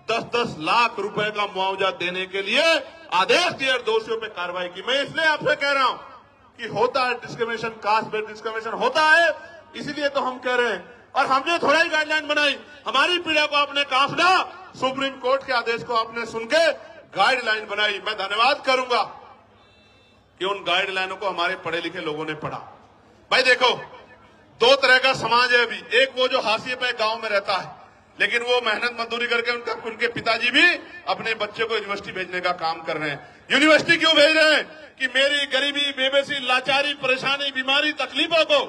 10-10 लाख रुपए का मुआवजा देने के लिए आदेश दिए और दोषियों पे कार्रवाई की। मैं इसलिए आपसे कह रहा हूं कि होता है डिस्क्रिमिनेशन, कास्ट बेस्ड डिस्क्रिमिनेशन होता है, इसलिए तो हम कह रहे हैं। और हमने थोड़ा ही गाइडलाइन बनाई, हमारी पीड़ा को आपने कहा सुना, सुप्रीम कोर्ट के आदेश को आपने सुन के गाइडलाइन बनाई। मैं धन्यवाद करूंगा कि उन गाइडलाइनों को हमारे पढ़े लिखे लोगों ने पढ़ा। भाई देखो, दो तरह का समाज है अभी। एक वो जो हाशिए पे गांव में रहता है, लेकिन वो मेहनत मजदूरी करके उनके पिताजी भी अपने बच्चे को यूनिवर्सिटी भेजने का काम कर रहे हैं। यूनिवर्सिटी क्यों भेज रहे हैं? कि मेरी गरीबी, बेबसी, लाचारी, परेशानी, बीमारी, तकलीफों को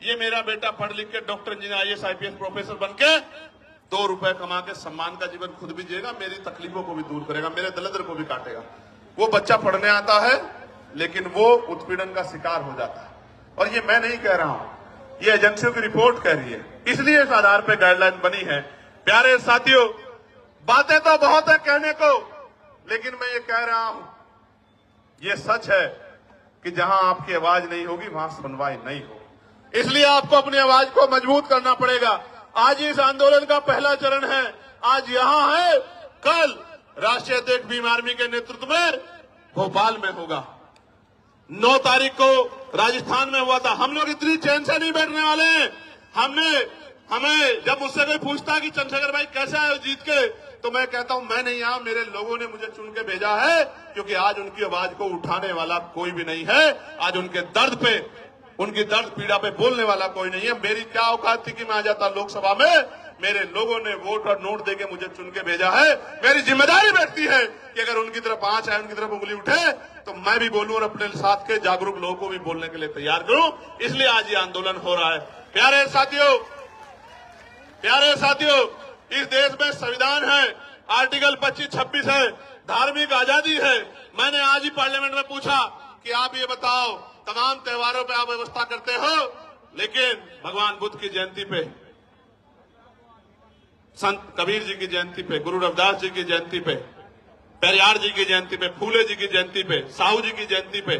ये मेरा बेटा पढ़ लिख के doctor, engineer, IAS, IPS professor बन के 2 रुपए कमा के सम्मान का जीवन खुद भी जिएगा, मेरी तकलीफों को भी दूर करेगा, मेरे दरिद्र को भी काटेगा। वो बच्चा पढ़ने आता है लेकिन वो उत्पीड़न का शिकार हो जाता है। और ये मैं नहीं कह रहा हूं, ये एजेंसियों की रिपोर्ट कह रही है, इसलिए इस आधार पर गाइडलाइन बनी है। प्यारे साथियों, बातें तो बहुत है कहने को, लेकिन मैं ये कह रहा हूं, ये सच है कि जहां आपकी आवाज नहीं होगी वहां सुनवाई नहीं होगी। इसलिए आपको अपनी आवाज को मजबूत करना पड़ेगा। आज इस आंदोलन का पहला चरण है, आज यहां है, कल राष्ट्रीय अध्यक्ष भीम आर्मी के नेतृत्व में भोपाल में होगा। 9 तारीख को राजस्थान में हुआ था। हम लोग इतनी चैन से नहीं बैठने वाले हैं। हमें जब मुझसे कोई पूछता है कि चंद्रशेखर भाई कैसे आए जीत के, तो मैं कहता हूं मैं नहीं आया, मेरे लोगों ने मुझे चुन के भेजा है, क्योंकि आज उनकी आवाज को उठाने वाला कोई भी नहीं है। आज उनके दर्द पे, उनकी दर्द पीड़ा पे बोलने वाला कोई नहीं है। मेरी क्या औकात थी कि मैं आ जाता लोकसभा में? मेरे लोगों ने वोट और नोट देके मुझे चुन के भेजा है। मेरी जिम्मेदारी बैठती है कि अगर उनकी तरफ आंच है, उनकी तरफ उंगली उठे तो मैं भी बोलूं और अपने साथ के जागरूक लोगों को भी बोलने के लिए तैयार करूं। इसलिए आज ये आंदोलन हो रहा है। प्यारे साथियों, इस देश में संविधान है, आर्टिकल 25-26 है, धार्मिक आजादी है। मैंने आज ही पार्लियामेंट में पूछा कि आप ये बताओ, तमाम त्योहारों पे आप व्यवस्था करते हो, लेकिन भगवान बुद्ध की जयंती पे, संत कबीर जी की जयंती पे, गुरु रविदास जी की जयंती पे, पेरियार जी की जयंती पे, फूले जी की जयंती पे, साहू जी की जयंती पे,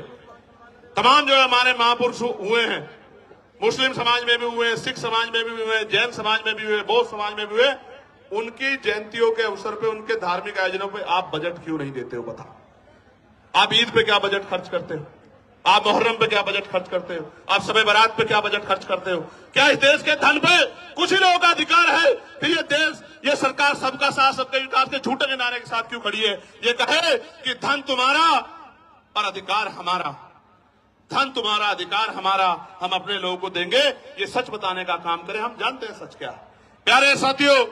तमाम जो हमारे महापुरुष हुए हैं, मुस्लिम समाज में भी हुए, सिख समाज में भी हुए, जैन समाज में भी हुए, बौद्ध समाज में भी हुए, उनकी जयंतियों के अवसर पे, उनके धार्मिक आयोजनों पे आप बजट क्यों नहीं देते हो? बताओ। आप ईद पे क्या बजट खर्च करते हो? आप मुहर्रम पे क्या बजट खर्च करते हो? आप शब बारात पे क्या बजट खर्च करते हो? क्या इस देश के धन पे कुछ ही लोगों का अधिकार है कि ये देश, ये सरकार सबका साथ सबके विकास के झूठे के नारे के साथ क्यों खड़ी है? ये कहे कि धन तुम्हारा और अधिकार हमारा, धन तुम्हारा अधिकार हमारा, हम अपने लोगों को देंगे, ये सच बताने का काम करें। हम जानते हैं सच क्या है। प्यारे साथियों,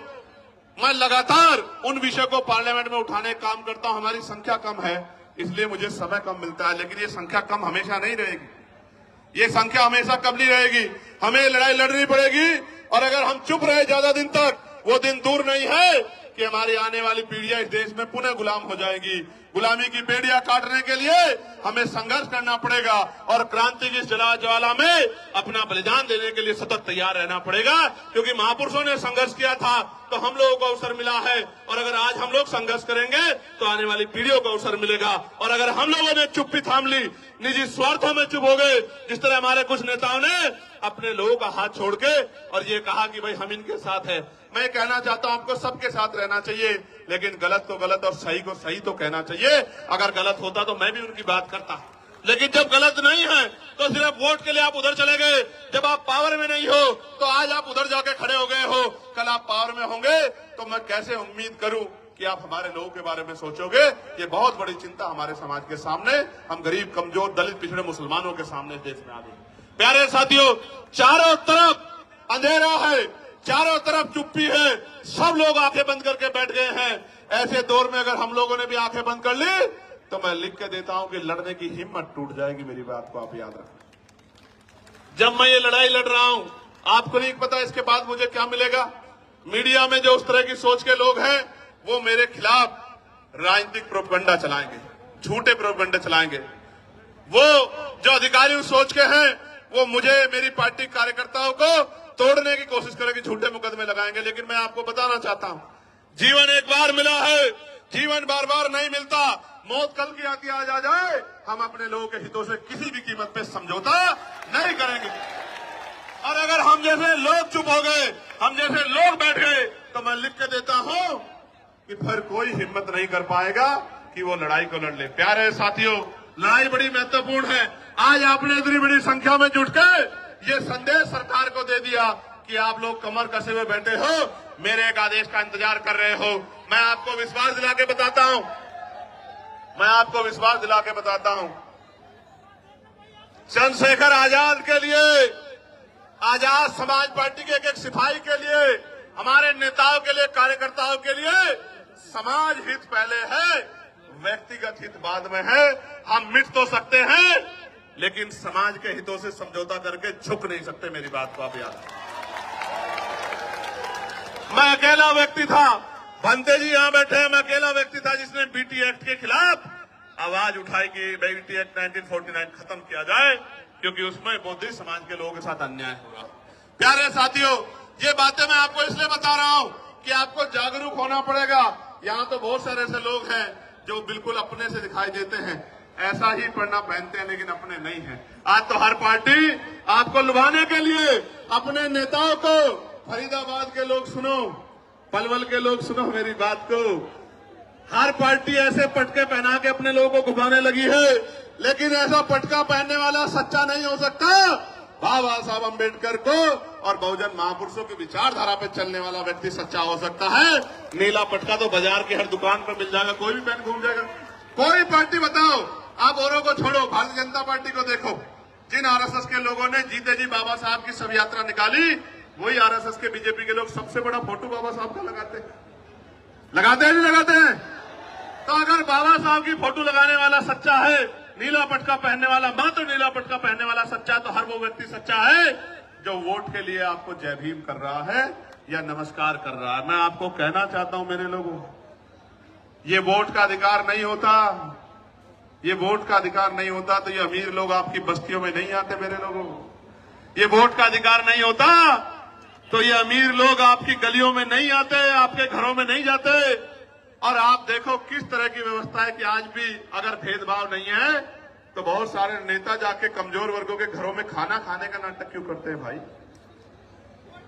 मैं लगातार उन विषय को पार्लियामेंट में उठाने का काम करता हूं। हमारी संख्या कम है, इसलिए मुझे समय कम मिलता है, लेकिन ये संख्या कम हमेशा नहीं रहेगी। ये संख्या हमेशा कम नहीं रहेगी। हमें लड़ाई लड़नी पड़ेगी, और अगर हम चुप रहे ज्यादा दिन तक, वो दिन दूर नहीं है कि हमारी आने वाली पीढ़ियां इस देश में पुनः गुलाम हो जाएंगी। गुलामी की बेड़ियां काटने के लिए हमें संघर्ष करना पड़ेगा, और क्रांति की ज्वाला में अपना बलिदान देने के लिए सतत तैयार रहना पड़ेगा, क्योंकि महापुरुषों ने संघर्ष किया था तो हम लोगों को अवसर मिला है, और अगर आज हम लोग संघर्ष करेंगे तो आने वाली पीढ़ियों को अवसर मिलेगा। और अगर हम लोगों ने चुप्पी थाम ली, निजी स्वार्थों में चुप हो गए, जिस तरह हमारे कुछ नेताओं ने अपने लोगों का हाथ छोड़ के और ये कहा कि भाई हम इनके साथ है, मैं कहना चाहता हूं आपको सबके साथ रहना चाहिए, लेकिन गलत को गलत और सही को सही तो कहना चाहिए। अगर गलत होता तो मैं भी उनकी बात करता, लेकिन जब गलत नहीं है तो सिर्फ वोट के लिए आप उधर चले गए। जब आप पावर में नहीं हो तो आज आप उधर जाके खड़े हो गए हो, कल आप पावर में होंगे तो मैं कैसे उम्मीद करूं कि आप हमारे लोगों के बारे में सोचोगे। ये बहुत बड़ी चिंता हमारे समाज के सामने, हम गरीब, कमजोर, दलित, पिछड़े मुसलमानों के सामने देश में आ गई। प्यारे साथियों, चारों तरफ अंधेरा है, चारों तरफ चुप्पी है, सब लोग आंखें बंद करके बैठ गए हैं। ऐसे दौर में अगर हम लोगों ने भी आंखें बंद कर ली तो मैं लिख के देता हूं कि लड़ने की हिम्मत टूट जाएगी। मेरी बात को आप याद रखें। जब मैं ये लड़ाई लड़ रहा हूं, आपको नहीं पता इसके बाद मुझे क्या मिलेगा। मीडिया में जो उस तरह की सोच के लोग हैं, वो मेरे खिलाफ राजनीतिक प्रोपगंडा चलाएंगे, झूठे प्रोपगंडा चलाएंगे। वो जो अधिकारी उस सोच के हैं, वो मुझे, मेरी पार्टी कार्यकर्ताओं को तोड़ने की कोशिश करेंगे, झूठे मुकदमे लगाएंगे। लेकिन मैं आपको बताना चाहता हूं, जीवन एक बार मिला है, जीवन बार बार नहीं मिलता। मौत कल की आती आज आ जाए, हम अपने लोगों के हितों से किसी भी कीमत पे समझौता नहीं करेंगे। और अगर हम जैसे लोग चुप हो गए, हम जैसे लोग बैठ गए, तो मैं लिख के देता हूं कि फिर कोई हिम्मत नहीं कर पाएगा कि वो लड़ाई को लड़ ले। प्यारे साथियों, लड़ाई बड़ी महत्वपूर्ण है। आज आपने इतनी बड़ी संख्या में जुट के ये संदेश सरकार को दे दिया कि आप लोग कमर कसे हुए बैठे हो, मेरे एक आदेश का इंतजार कर रहे हो। मैं आपको विश्वास दिला के बताता हूं, चंद्रशेखर आजाद के लिए, आजाद समाज पार्टी के एक सिपाही के लिए, हमारे नेताओं के लिए, कार्यकर्ताओं के लिए समाज हित पहले है, व्यक्तिगत हित बाद में है। हम मिट तो सकते हैं, लेकिन समाज के हितों से समझौता करके झुक नहीं सकते। मेरी बात को आप याद रखें। मैं अकेला व्यक्ति था, भंते जी यहां बैठे हैं, मैं अकेला व्यक्ति था जिसने बीटी एक्ट के खिलाफ आवाज उठाई कि बीटी एक्ट 1949 खत्म किया जाए, क्योंकि उसमें बौद्ध समाज के लोगों के साथ अन्याय हो रहा। प्यारे साथियों, ये बातें मैं आपको इसलिए बता रहा हूं कि आपको जागरूक होना पड़ेगा। यहां तो बहुत सारे ऐसे लोग हैं जो बिल्कुल अपने से दिखाई देते हैं, ऐसा ही पढ़ना पहनते हैं, लेकिन अपने नहीं हैं। आज तो हर पार्टी आपको लुभाने के लिए अपने नेताओं को, फरीदाबाद के लोग सुनो, पलवल के लोग सुनो मेरी बात को, हर पार्टी ऐसे पटके पहना के अपने लोगों को घुमाने लगी है, लेकिन ऐसा पटका पहनने वाला सच्चा नहीं हो सकता। बाबा साहब अम्बेडकर को और बहुजन महापुरुषों की विचारधारा पे चलने वाला व्यक्ति सच्चा हो सकता है। नीला पटका तो बाजार की हर दुकान पर मिल जाएगा, कोई भी पहन घूम जाएगा। कोई पार्टी बताओ, आप औरों को छोड़ो, भारतीय जनता पार्टी को देखो, जिन आरएसएस के लोगों ने जीते जी बाबा साहब की शव यात्रा निकाली, वही आरएसएस के, बीजेपी के लोग सबसे बड़ा फोटो बाबा साहब का लगाते हैं नहीं लगाते हैं? तो अगर बाबा साहब की फोटो लगाने वाला सच्चा है नीला पटका पहनने वाला, मात्र नीला पटका पहनने वाला सच्चा, तो हर वो व्यक्ति सच्चा है जो वोट के लिए आपको जय भीम कर रहा है या नमस्कार कर रहा है। मैं आपको कहना चाहता हूं मेरे लोगों, ये वोट का अधिकार नहीं होता, ये वोट का अधिकार नहीं होता तो ये अमीर लोग आपकी बस्तियों में नहीं आते मेरे लोगों। ये वोट का अधिकार नहीं होता तो ये अमीर लोग आपकी गलियों में नहीं आते, आपके घरों में नहीं जाते। और आप देखो किस तरह की व्यवस्था है कि आज भी अगर भेदभाव नहीं है तो बहुत सारे नेता जाके कमजोर वर्गों के घरों में खाना खाने का नाटक क्यों करते हैं भाई?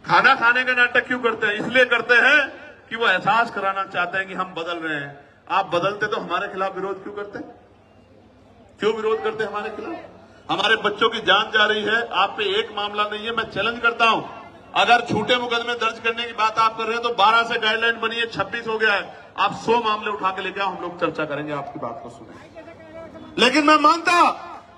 खाना खाने का नाटक क्यों करते हैं? इसलिए करते हैं कि वो एहसास कराना चाहते हैं कि हम बदल रहे हैं। आप बदलते तो हमारे खिलाफ विरोध क्यों करते? क्यों विरोध करते हमारे खिलाफ? हमारे बच्चों की जान जा रही है, आप पे एक मामला नहीं है। मैं चैलेंज करता हूं, अगर झूठे मुकदमे दर्ज करने की बात आप कर रहे हैं तो 12 से गाइडलाइन बनी है, 26 हो गया है। आप 100 मामले उठा के लेके आओ, हम लोग चर्चा करेंगे, आपकी बात को सुनेंगे। लेकिन मैं मानता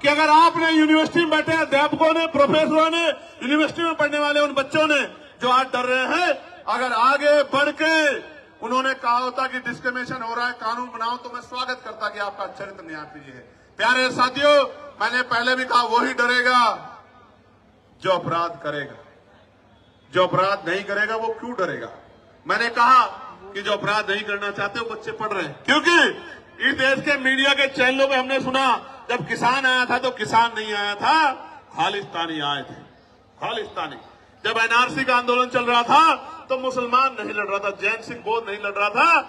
कि अगर आपने यूनिवर्सिटी में बैठे अध्यापकों ने, प्रोफेसरों ने, यूनिवर्सिटी में पढ़ने वाले उन बच्चों ने जो आज डर रहे हैं, अगर आगे बढ़ के उन्होंने कहा होता कि डिस्क्रिमिनेशन हो रहा है, कानून बनाओ, तो मैं स्वागत करता कि आपका चरित्र न्याय है। प्यारे साथियों, मैंने पहले भी कहा, वही डरेगा जो अपराध करेगा। जो अपराध नहीं करेगा वो क्यों डरेगा? मैंने कहा कि जो अपराध नहीं करना चाहते वो बच्चे पढ़ रहे हैं, क्योंकि इस देश के मीडिया के चैनलों में हमने सुना जब किसान आया था तो किसान नहीं आया था, खालिस्तानी आए थे, खालिस्तानी। जब एनआरसी का आंदोलन चल रहा था तो मुसलमान नहीं लड़ रहा था, जैन सिंह बोध नहीं लड़ रहा था,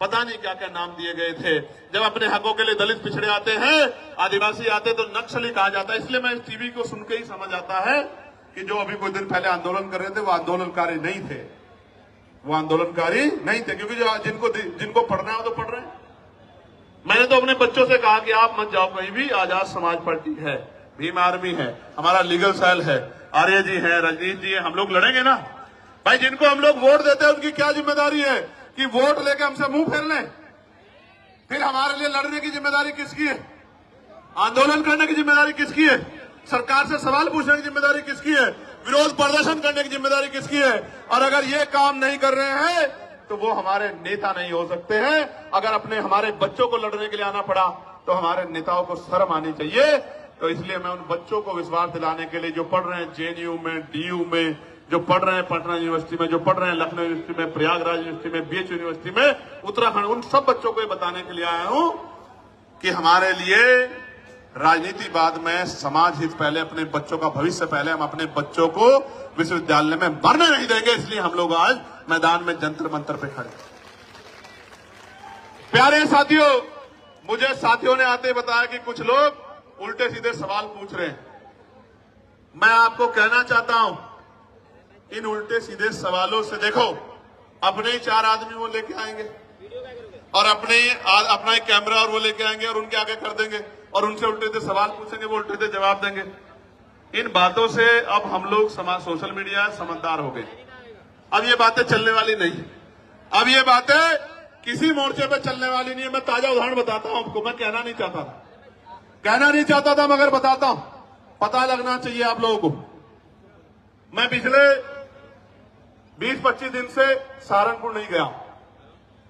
पता नहीं क्या क्या नाम दिए गए थे। जब अपने हकों के लिए दलित पिछड़े आते हैं, आदिवासी आते तो नक्सली कहा जाता है। इसलिए मैं इस टीवी को सुन के ही समझ आता है कि जो अभी कुछ दिन पहले आंदोलन कर रहे थे वो आंदोलनकारी नहीं थे, वो आंदोलनकारी नहीं थे, क्योंकि जो जिनको पढ़ना है वो तो पढ़ रहे हैं। मैंने तो अपने बच्चों से कहा कि आप मत जाओ कहीं भी, आजाद समाज पार्टी है, भीम आर्मी है, हमारा लीगल सेल है, आर्य जी है, रजनीश जी है, हम लोग लड़ेंगे ना भाई। जिनको हम लोग वोट देते हैं उनकी क्या जिम्मेदारी है कि वोट लेके हमसे मुंह फेर लें? फिर हमारे लिए लड़ने की जिम्मेदारी किसकी है? आंदोलन करने की जिम्मेदारी किसकी है? सरकार से सवाल पूछने की जिम्मेदारी किसकी है? विरोध प्रदर्शन करने की जिम्मेदारी किसकी है? और अगर ये काम नहीं कर रहे हैं तो वो हमारे नेता नहीं हो सकते हैं। अगर अपने हमारे बच्चों को लड़ने के लिए आना पड़ा तो हमारे नेताओं को शर्म आनी चाहिए। तो इसलिए मैं उन बच्चों को विश्वास दिलाने के लिए, जो पढ़ रहे हैं जेएनयू में, डीयू में, जो पढ़ रहे हैं पटना यूनिवर्सिटी में, जो पढ़ रहे हैं लखनऊ यूनिवर्सिटी में, प्रयागराज यूनिवर्सिटी में, बीएच यूनिवर्सिटी में, उत्तराखंड, उन सब बच्चों को ये बताने के लिए आया हूं कि हमारे लिए राजनीति बाद में, समाज हित पहले, अपने बच्चों का भविष्य पहले। हम अपने बच्चों को विश्वविद्यालय में मरने नहीं देंगे, इसलिए हम लोग आज मैदान में जंतर मंतर पे खड़े। प्यारे साथियों, मुझे साथियों ने आते बताया कि कुछ लोग उल्टे सीधे सवाल पूछ रहे हैं। मैं आपको कहना चाहता हूं, इन उल्टे सीधे सवालों से देखो, अपने ही 4 आदमी वो लेके आएंगे और अपना एक कैमरा और वो लेके आएंगे और उनके आगे कर देंगे और उनसे उल्टे सीधे सवाल पूछेंगे, वो उल्टे सीधे जवाब देंगे। इन बातों से अब हम लोग सोशल मीडिया समझदार हो गए। अब ये बातें चलने वाली नहीं, अब ये बातें किसी मोर्चे पे चलने वाली नहीं है। मैं ताजा उदाहरण बताता हूं आपको, मैं कहना नहीं चाहता था मगर बताता हूं, पता लगना चाहिए आप लोगों को। मैं पिछले 20-25 दिन से सहारनपुर नहीं गया,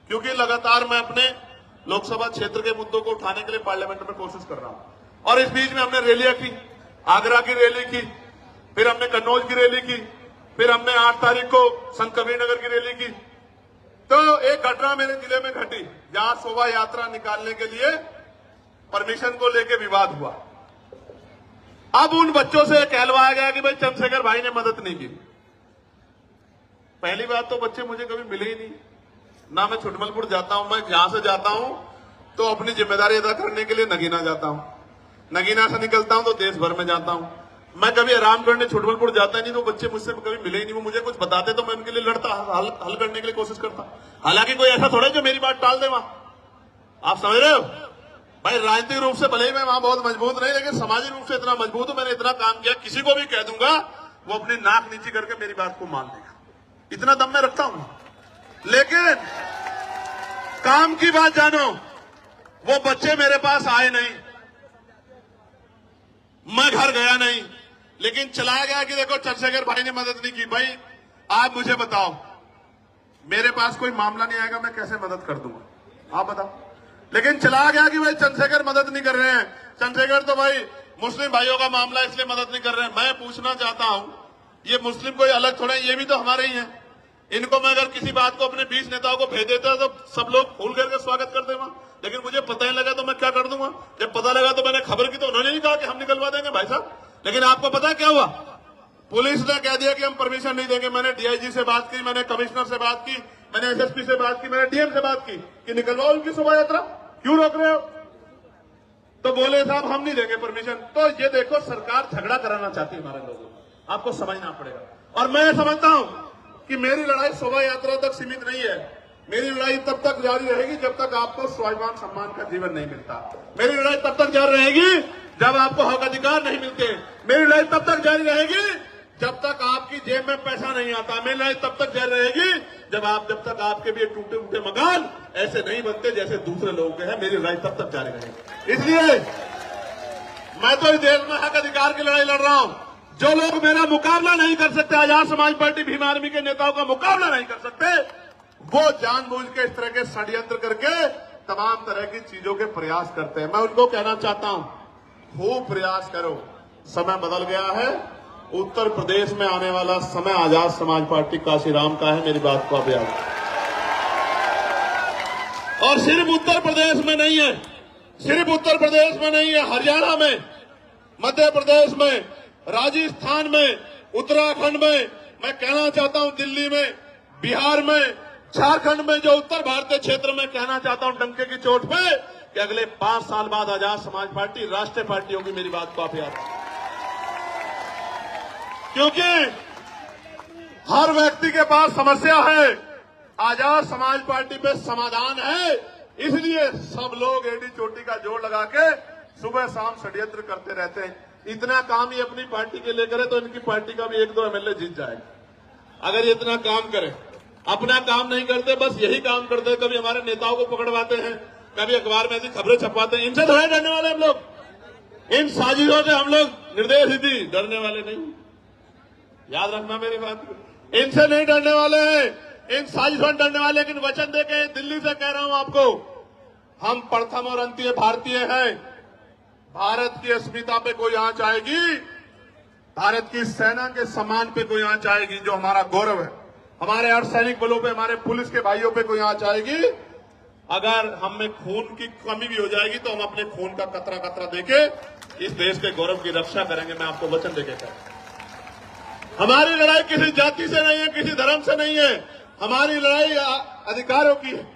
क्योंकि लगातार मैं अपने लोकसभा क्षेत्र के मुद्दों को उठाने के लिए पार्लियामेंट में कोशिश कर रहा हूं। और इस बीच में हमने रैलियां की, आगरा की रैली की, फिर हमने कन्नौज की रैली की, फिर हमने 8 तारीख को संत कबीरनगर की रैली की। तो एक घटना मेरे जिले में घटी, जहां शोभा यात्रा निकालने के लिए परमिशन को लेकर विवाद हुआ। अब उन बच्चों से कहलवाया गया कि भाई चंद्रशेखर भाई ने मदद नहीं की। पहली बात तो बच्चे मुझे कभी मिले ही नहीं, ना मैं छुटमलपुर जाता हूं। मैं यहां से जाता हूं तो अपनी जिम्मेदारी अदा करने के लिए नगीना जाता हूं, नगीना से निकलता हूं तो देश भर में जाता हूं। मैं कभी आराम करने छुटमलपुर जाता नहीं, तो बच्चे मुझसे कभी मिले ही नहीं। वो मुझे कुछ बताते तो मैं उनके लिए लड़ता, हल करने के लिए कोशिश करता। हालांकि कोई ऐसा थोड़ा जो मेरी बात टाल दे वहां, आप समझ रहे हो भाई। राजनीतिक रूप से भले ही मैं वहां बहुत मजबूत नहीं, लेकिन सामाजिक रूप से इतना मजबूत हूं, मैंने इतना काम किया, किसी को भी कह दूंगा वो अपनी नाक नीची करके मेरी बात को मान लेगा, इतना दम मैं रखता हूं। लेकिन काम की बात जानो, वो बच्चे मेरे पास आए नहीं, मैं घर गया नहीं, लेकिन चलाया गया कि देखो चंद्रशेखर भाई ने मदद नहीं की। भाई आप मुझे बताओ, मेरे पास कोई मामला नहीं आएगा, मैं कैसे मदद कर दूंगा? आप बताओ। लेकिन चला गया कि भाई चंद्रशेखर मदद नहीं कर रहे हैं, चंद्रशेखर तो भाई मुस्लिम भाइयों का मामला इसलिए मदद नहीं कर रहे हैं। मैं पूछना चाहता हूं, ये मुस्लिम कोई अलग थोड़े, ये भी तो हमारे ही हैं। इनको मैं अगर किसी बात को अपने 20 नेताओं को भेज देता तो सब लोग फूल करके स्वागत कर देगा, लेकिन मुझे पता ही लगा तो मैं क्या कर दूंगा। जब पता लगा तो मैंने खबर की तो उन्होंने नहीं कहा कि हम निकलवा देंगे भाई साहब, लेकिन आपको पता है क्या हुआ? पुलिस ने कह दिया कि हम परमिशन नहीं देंगे। मैंने डीआईजी से बात की, मैंने कमिश्नर से बात की, मैंने एसएसपी से बात की, मैंने डीएम से बात की कि निकलवाओ उनकी शोभा यात्रा, क्यों रोक रहे हो? तो बोले साहब हम नहीं देंगे परमिशन। तो ये देखो, सरकार झगड़ा कराना चाहती है हमारे लोगों को, आपको समझना पड़ेगा। और मैं समझता हूं कि मेरी लड़ाई शोभा यात्रा तक सीमित नहीं है। मेरी लड़ाई तब तक जारी रहेगी जब तक आपको स्वाभिमान सम्मान का जीवन नहीं मिलता। मेरी लड़ाई तब तक जारी रहेगी जब आपको हक अधिकार नहीं मिलते। मेरी लड़ाई तब तक जारी रहेगी जब तक आपकी जेब में पैसा नहीं आता। मेरी लड़ाई तब तक जारी रहेगी जब तक आपके भी टूटे फूटे मकान ऐसे नहीं बनते जैसे दूसरे लोगों के हैं। मेरी लड़ाई तब तक जारी रहेगी। इसलिए मैं तो इस देश में हक अधिकार की लड़ाई लड़ रहा हूं। जो लोग मेरा मुकाबला नहीं कर सकते, आजाद समाज पार्टी भीम आर्मी के नेताओं का मुकाबला नहीं कर सकते, वो जानबूझ के इस तरह के षड्यंत्र करके तमाम तरह की चीजों के प्रयास करते हैं। मैं उनको कहना चाहता हूं, खूब प्रयास करो, समय बदल गया है। उत्तर प्रदेश में आने वाला समय आजाद समाज पार्टी काशीराम का है। मेरी बात को आप याद रखें। और सिर्फ उत्तर प्रदेश में नहीं है, सिर्फ उत्तर प्रदेश में नहीं है, हरियाणा में, मध्य प्रदेश में, राजस्थान में, उत्तराखंड में, मैं कहना चाहता हूं दिल्ली में, बिहार में, झारखंड में, जो उत्तर भारतीय क्षेत्र में, कहना चाहता हूं डंके की चोट पे कि अगले 5 साल बाद आजाद समाज पार्टी राष्ट्रीय पार्टी होगी। मेरी बात को आप याद रखें, क्योंकि हर व्यक्ति के पास समस्या है, आजाद समाज पार्टी पे समाधान है। इसलिए सब लोग एडी चोटी का जोड़ लगा के सुबह शाम षड्यंत्र करते रहते हैं। इतना काम ही अपनी पार्टी के लिए करे तो इनकी पार्टी का भी 1-2 एमएलए जीत जाएगा। अगर ये इतना काम करे, अपना काम नहीं करते, बस यही काम करते हैं, कभी हमारे नेताओं को पकड़वाते हैं, कभी अखबार में ऐसी खबरें छपवाते हैं। इनसे थोड़े डरने वाले हम लोग, इन साजिशों से हम लोग निर्दय नीति डरने वाले नहीं। याद रखना मेरी बात, इनसे नहीं डरने वाले हैं, इन साजिशों से डरने वाले। लेकिन वचन देके दिल्ली से कह रहा हूं आपको, हम प्रथम और अंतीय भारतीय हैं। भारत की अस्मिता पे कोई आंच आएगी, भारत की सेना के सम्मान पे कोई आंच आएगी, जो हमारा गौरव है, हमारे अर्धसैनिक बलों पे, हमारे पुलिस के भाइयों पे कोई आंच आएगी, अगर हम में खून की कमी भी हो जाएगी तो हम अपने खून का कतरा कतरा देके इस देश के गौरव की रक्षा करेंगे। मैं आपको वचन देके कह रहा हूं। हमारी लड़ाई किसी जाति से नहीं है, किसी धर्म से नहीं है। हमारी लड़ाई अधिकारों की है,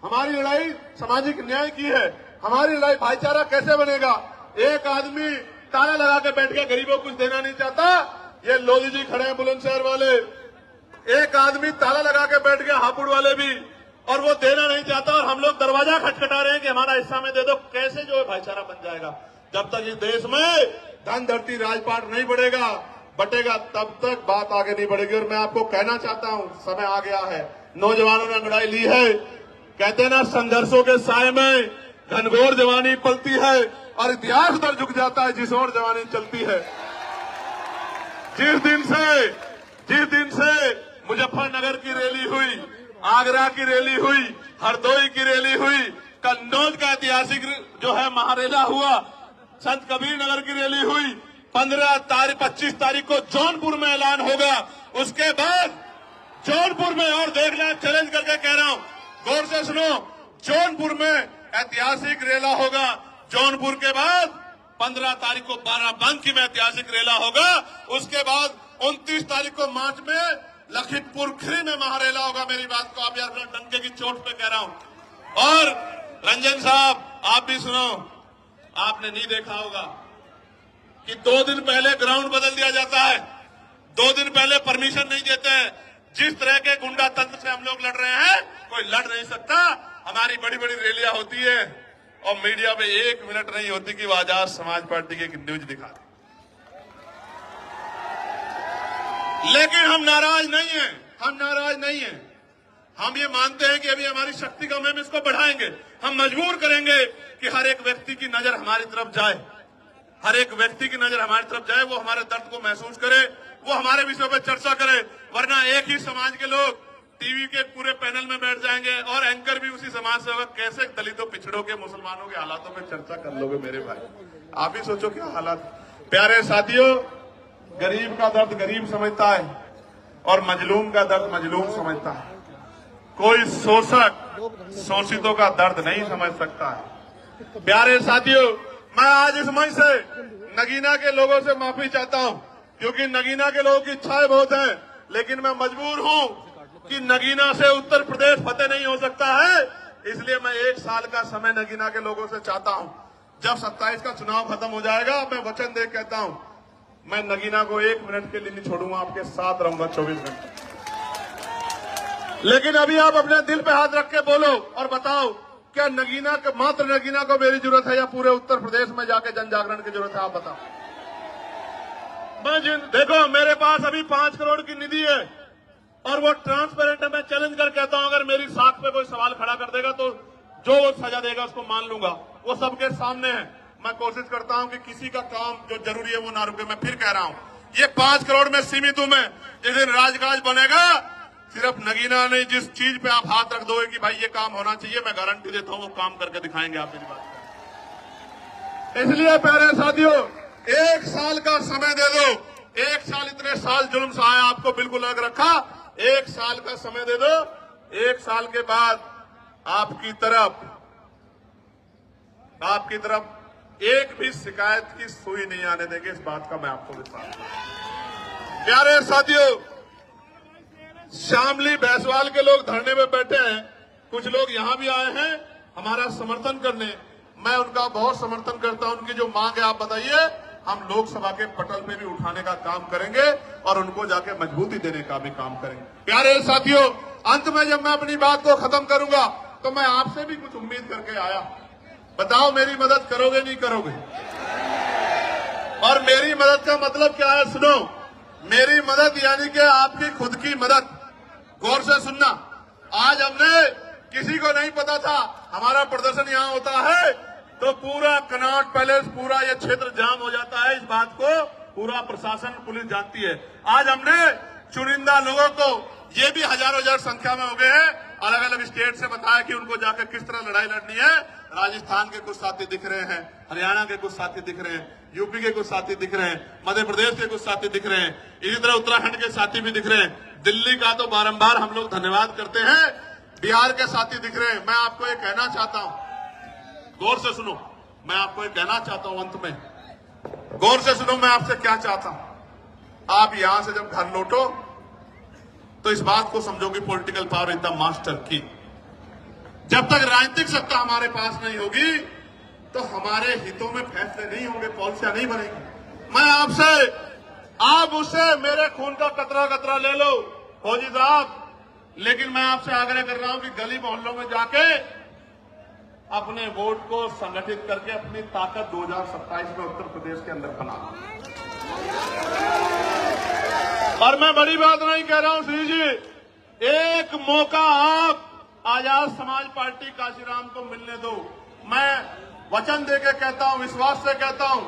हमारी लड़ाई सामाजिक न्याय की है, हमारी लड़ाई भाईचारा कैसे बनेगा। एक आदमी ताला लगा के बैठ गया, गरीबों को कुछ देना नहीं चाहता, ये लोधी जी खड़े हैं बुलंदशहर वाले, एक आदमी ताला लगा के बैठ गया, हापुड़ वाले भी, और वो देना नहीं चाहता, और हम लोग दरवाजा खटखटा रहे हैं कि हमारा हिस्सा में दे दो। कैसे जो है भाईचारा बन जाएगा? जब तक इस देश में धन धरती राजपाट नहीं बटेगा तब तक बात आगे नहीं बढ़ेगी। और मैं आपको कहना चाहता हूं, समय आ गया है, नौजवानों ने लड़ाई ली है। कहते हैं ना, संघर्षों के साए में घनघोर जवानी पलती है और इतिहास उधर झुक जाता है जिस ओर जवानी चलती है। जिस दिन से मुजफ्फरनगर की रैली हुई, आगरा की रैली हुई, हरदोई की रैली हुई, कन्नौज का ऐतिहासिक जो है महारेला हुआ, संत कबीर नगर की रैली हुई, 25 तारीख को जौनपुर में ऐलान होगा। उसके बाद जौनपुर में, और देखना, चैलेंज करके कह रहा हूं, गौर से सुनो, जौनपुर में ऐतिहासिक रेला होगा। जौनपुर के बाद 15 तारीख को बाराबंकी में ऐतिहासिक रेला होगा। उसके बाद 29 तारीख को मार्च में लखीमपुर खीरी में महारेला होगा। मेरी बात को आप यार डंके की चोट पे कह रहा हूं। और रंजन साहब, आप भी सुनो, आपने नहीं देखा होगा कि 2 दिन पहले ग्राउंड बदल दिया जाता है, 2 दिन पहले परमिशन नहीं देते हैं। जिस तरह के गुंडा तंत्र से हम लोग लड़ रहे हैं, कोई लड़ नहीं सकता। हमारी बड़ी बड़ी रैलियां होती है और मीडिया में 1 मिनट नहीं होती कि वो आजाद समाज पार्टी की एक न्यूज दिखा दे। लेकिन हम नाराज नहीं हैं, हम ये मानते हैं कि अभी हमारी शक्ति कम है, हम इसको बढ़ाएंगे। हम मजबूर करेंगे कि हर एक व्यक्ति की नजर हमारी तरफ जाए, हर एक व्यक्ति की नजर हमारी तरफ जाए, वो हमारे दर्द को महसूस करे, वो हमारे विषयों पर चर्चा करे। वरना एक ही समाज के लोग टीवी के पूरे पैनल में बैठ जाएंगे और एंकर भी उसी समाज से होगा। कैसे दलितों, पिछड़ों के, मुसलमानों के हालातों में चर्चा कर लोगे मेरे भाई? आप ही सोचो क्या हालात। प्यारे साथियों, गरीब का दर्द गरीब समझता है और मजलूम का दर्द मजलूम समझता है। कोई शोषक शोषितों का दर्द नहीं समझ सकता है। प्यारे साथियों, मैं आज इस मंच से नगीना के लोगों से माफी चाहता हूं, क्योंकि नगीना के लोगों की इच्छाएं बहुत हैं, लेकिन मैं मजबूर हूं कि नगीना से उत्तर प्रदेश फतेह नहीं हो सकता है। इसलिए मैं 1 साल का समय नगीना के लोगों से चाहता हूं। जब 27 का चुनाव खत्म हो जाएगा, मैं वचन दे कहता हूं, मैं नगीना को 1 मिनट के लिए नहीं छोड़ूंगा, आपके साथ रहूंगा 24 घंटे। लेकिन अभी आप अपने दिल पे हाथ रख के बोलो और बताओ, क्या नगीना के, मात्र नगीना को मेरी जरूरत है या पूरे उत्तर प्रदेश में जाके जन जागरण की जरूरत है? आप बताओ। देखो, मेरे पास अभी 5 करोड़ की निधि है और वो ट्रांसपेरेंट है। मैं चैलेंज कर कहता हूं, अगर मेरी साख पे कोई सवाल खड़ा कर देगा तो जो वो सजा देगा उसको मान लूंगा। वो सबके सामने है। मैं कोशिश करता हूं कि किसी का काम जो जरूरी है वो ना रुके। मैं फिर कह रहा हूं, ये 5 करोड़ में सीमित हूं मैं। जिस दिन राजकाज बनेगा, सिर्फ नगीना नहीं, जिस चीज पे आप हाथ रख दोगे कि भाई ये काम होना चाहिए, मैं गारंटी देता हूं वो काम करके दिखाएंगे। आप मेरी बात। इसलिए प्यारे साथियों, 1 साल का समय दे दो। 1 साल, इतने साल जुल्म सहाया, आपको बिल्कुल अलग रखा। 1 साल का समय दे दो। 1 साल के बाद आपकी तरफ एक भी शिकायत की सुई नहीं आने देंगे। इस बात का मैं आपको विश्वास दूं। प्यारे साथियों, शामली भैंसवाल के लोग धरने में बैठे हैं। कुछ लोग यहां भी आए हैं हमारा समर्थन करने। मैं उनका बहुत समर्थन करता हूं। उनकी जो मांग है आप बताइए, हम लोकसभा के पटल पे भी उठाने का काम करेंगे और उनको जाके मजबूती देने का भी काम करेंगे। प्यारे साथियों, अंत में जब मैं अपनी बात को खत्म करूंगा तो मैं आपसे भी कुछ उम्मीद करके आया। बताओ, मेरी मदद करोगे नहीं करोगे? और मेरी मदद का मतलब क्या है? सुनो, मेरी मदद यानी कि आपकी खुद की मदद। गौर से सुनना। आज हमने, किसी को नहीं पता था हमारा प्रदर्शन यहां होता है तो पूरा कनॉट पैलेस, पूरा ये क्षेत्र जाम हो जाता है। इस बात को पूरा प्रशासन, पुलिस जानती है। आज हमने चुनिंदा लोगों को, ये भी हजारों हजार संख्या में हो गए हैं, अलग अलग स्टेट से बताया कि उनको जाकर किस तरह लड़ाई लड़नी है। राजस्थान के कुछ साथी दिख रहे हैं, हरियाणा के कुछ साथी दिख रहे हैं, यूपी के कुछ साथी दिख रहे हैं, मध्य प्रदेश के कुछ साथी दिख रहे हैं, इसी तरह उत्तराखंड के साथी भी दिख रहे हैं। दिल्ली का तो बारंबार हम लोग धन्यवाद करते हैं। बिहार के साथी दिख रहे हैं। मैं आपको ये कहना चाहता हूं, गौर से सुनो, मैं आपको ये कहना चाहता हूं, अंत में गौर से सुनो, मैं आपसे क्या चाहता हूं। आप यहां से जब घर लौटो तो इस बात को समझो कि political power is the master की। जब तक राजनीतिक सत्ता हमारे पास नहीं होगी तो हमारे हितों में फैसले नहीं होंगे, पॉलिसियां नहीं बनेगी। मैं आपसे, आप उससे मेरे खून का कतरा कतरा ले लो फौजी साहब, लेकिन मैं आपसे आग्रह कर रहा हूं कि गली मोहल्लों में जाके अपने वोट को संगठित करके अपनी ताकत 2027 में उत्तर प्रदेश के अंदर बना। और मैं बड़ी बात नहीं कह रहा हूं श्री जी, एक मौका आप आजाद समाज पार्टी काशीराम को मिलने दो। मैं वचन देके कहता हूं, विश्वास से कहता हूं,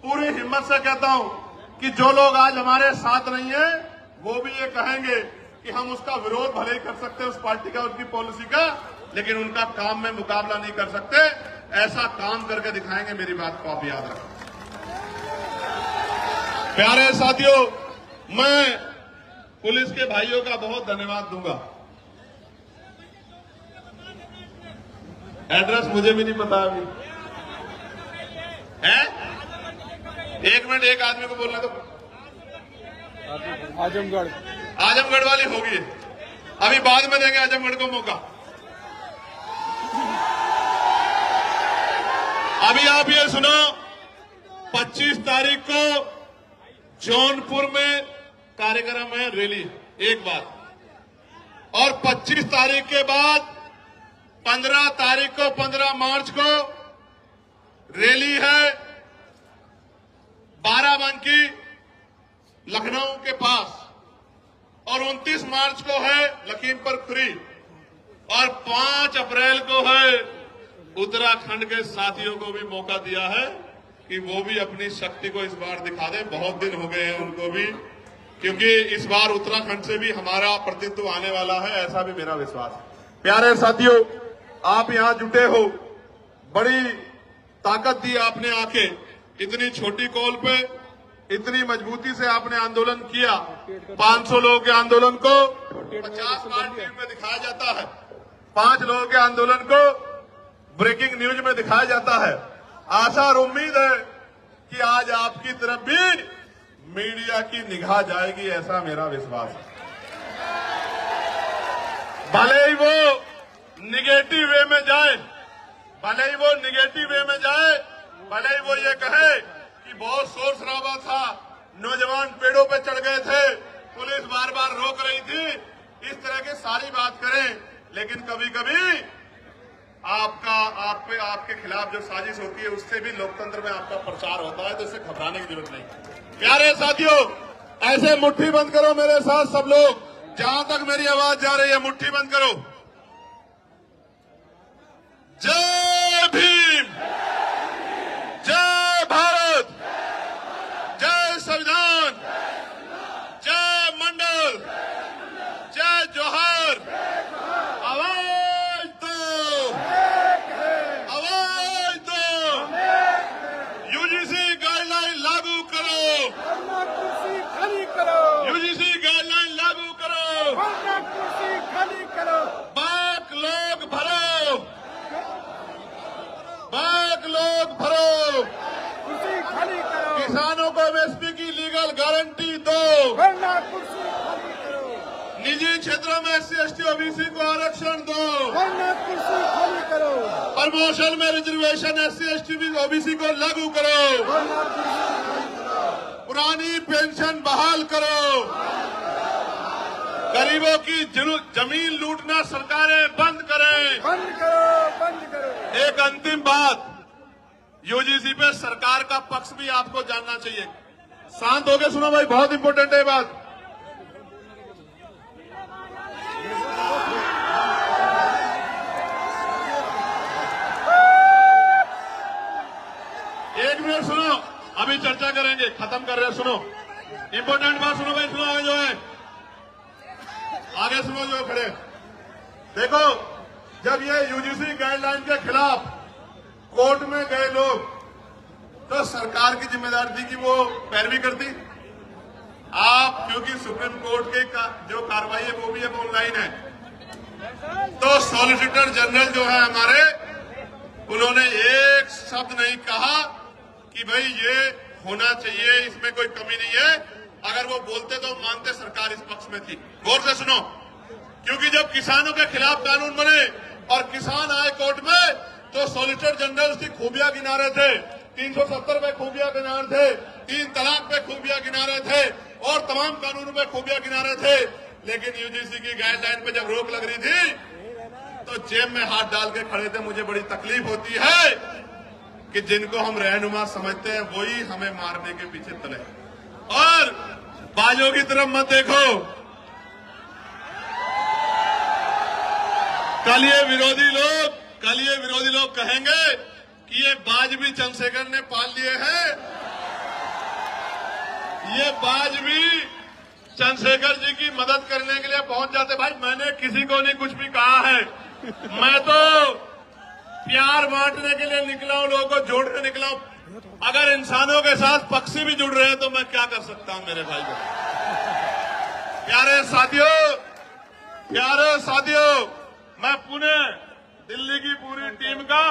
पूरी हिम्मत से कहता हूं कि जो लोग आज हमारे साथ नहीं है वो भी ये कहेंगे कि हम उसका विरोध भले ही कर सकते हैं, उस पार्टी का, उसकी पॉलिसी का, लेकिन उनका काम में मुकाबला नहीं कर सकते। ऐसा काम करके दिखाएंगे। मेरी बात को आप याद रखें। प्यारे साथियों, मैं पुलिस के भाइयों का बहुत धन्यवाद दूंगा। एड्रेस मुझे भी नहीं पता अभी है। 1 मिनट, एक आदमी को बोलना तो। आजमगढ़ वाली होगी, अभी बाद में देंगे आजमगढ़ को मौका। अभी आप ये सुनो, 25 तारीख को जौनपुर में कार्यक्रम है, रैली, एक बात। और 25 तारीख के बाद 15 तारीख को, 15 मार्च को रैली है बाराबंकी लखनऊ के पास, और 29 मार्च को है लखीमपुर खीरी, और 5 अप्रैल को है। उत्तराखंड के साथियों को भी मौका दिया है कि वो भी अपनी शक्ति को इस बार दिखा दें। बहुत दिन हो गए हैं उनको भी क्योंकि इस बार उत्तराखंड से भी हमारा प्रतिनिधित्व आने वाला है, ऐसा भी मेरा विश्वास है। प्यारे साथियों, आप यहां जुटे हो, बड़ी ताकत दी आपने आके, इतनी छोटी कॉल पे इतनी मजबूती से आपने आंदोलन किया। 500 लोगों के आंदोलन को 50 बार टीवी में दिखाया जाता है, 5 लोगों के आंदोलन को ब्रेकिंग न्यूज में दिखाया जाता है। आशा और उम्मीद है कि आज आपकी तरफ भी मीडिया की निगाह जाएगी, ऐसा मेरा विश्वास है। भले ही वो निगेटिव वे में जाए, भले ही वो निगेटिव वे में जाए, भले ही वो ये कहे कि बहुत शोर शराबा था, नौजवान पेड़ों पे चढ़ गए थे, पुलिस बार बार रोक रही थी, इस तरह की सारी बात करें, लेकिन कभी कभी आपके खिलाफ जो साजिश होती है उससे भी लोकतंत्र में आपका प्रचार होता है, तो इससे घबराने की जरूरत नहीं। प्यारे साथियों, ऐसे मुट्ठी बंद करो मेरे साथ सब लोग, जहां तक मेरी आवाज जा रही है मुट्ठी बंद करो। जय भीम, जय भारत, जय संविधान, जय मंडल, जय जोहर। आवाज दो, आवाज दो। यूजीसी गाइडलाइन लागू करो, कुर्सी खाली करो, यूजीसी गाइडलाइन लागू करो, कुर्सी खाली करो, बाक लोग भरो, बाक लोग भरो, कुर्सी खाली करो, किसानों को एमएसपी की लीगल गारंटी दो, वरना कुर्सी खाली करो, निजी क्षेत्रों में एससी एसटी ओबीसी को आरक्षण दो, वरना कुर्सी खाली करो, प्रमोशन में रिजर्वेशन एससी एसटी ओबीसी को लागू करो, वरना कुर्सी खाली करो, पुरानी पेंशन बहाल करो, गरीबों की जमीन लूटना सरकारें बंद करें। बंद करो, बंद करो। एक अंतिम बात, यूजीसी पे सरकार का पक्ष भी आपको जानना चाहिए। शांत होकर सुनो भाई, बहुत इंपॉर्टेंट है बात। एक मिनट सुनो, अभी चर्चा करेंगे, खत्म कर रहे हैं, सुनो इंपॉर्टेंट बात सुनो भाई, सुनो आगे जो है, आगे सुनो जो खड़े। देखो, जब ये यूजीसी गाइडलाइन के खिलाफ कोर्ट में गए लोग, तो सरकार की जिम्मेदारी थी कि वो पैरवी करती। आप क्योंकि सुप्रीम कोर्ट की जो कार्रवाई है वो भी अब ऑनलाइन है, तो सॉलिसिटर जनरल जो है हमारे, उन्होंने एक शब्द नहीं कहा कि भाई ये होना चाहिए, इसमें कोई कमी नहीं है। अगर वो बोलते तो मानते सरकार इस पक्ष में थी। गौर से सुनो, क्योंकि जब किसानों के खिलाफ कानून बने और किसान आए कोर्ट में, तो सॉलिसिटर जनरल की खूबियां गिना रहे थे, 370 पे खूबियां गिना रहे थे, 3 तलाक पे खूबियां गिना रहे थे और तमाम कानूनों पे खूबियां गिना रहे थे। लेकिन यूजीसी की गाइडलाइन पे जब रोक लग रही थी, तो जेब में हाथ डाल के खड़े थे। मुझे बड़ी तकलीफ होती है कि जिनको हम रहनुमा समझते हैं वही हमें मारने के पीछे तले। और बाजों की तरफ मत देखो, कल ये विरोधी लोग कहेंगे कि ये बाज भी चंद्रशेखर ने पाल लिए हैं, ये बाज भी चंद्रशेखर जी की मदद करने के लिए पहुंच जाते। भाई मैंने किसी को नहीं कुछ भी कहा है, मैं तो प्यार बांटने के लिए निकला हूं, लोगों को जोड़ने निकला हूं। अगर इंसानों के साथ पक्षी भी जुड़ रहे हैं तो मैं क्या कर सकता हूं मेरे भाई को। प्यारे साथियों, मैं पुणे दिल्ली की पूरी टीम का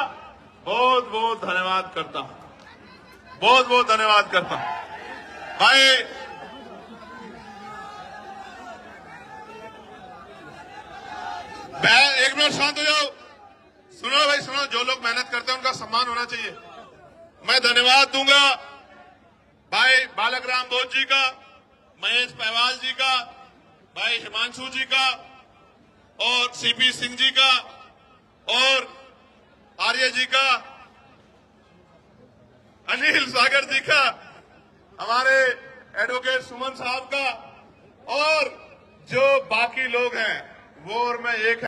बहुत बहुत धन्यवाद करता हूं, बहुत बहुत धन्यवाद करता हूं। भाई एक मिनट शांत हो जाओ, सुनो भाई सुनो, जो लोग मेहनत करते हैं उनका सम्मान होना चाहिए। मैं धन्यवाद दूंगा भाई बालक राम बोध जी का, महेश पहवाल जी का, भाई हिमांशु जी का और सीपी सिंह जी का और आर्य जी का, अनिल सागर जी का, हमारे एडवोकेट सुमन साहब का, और जो बाकी लोग हैं वो और मैं एक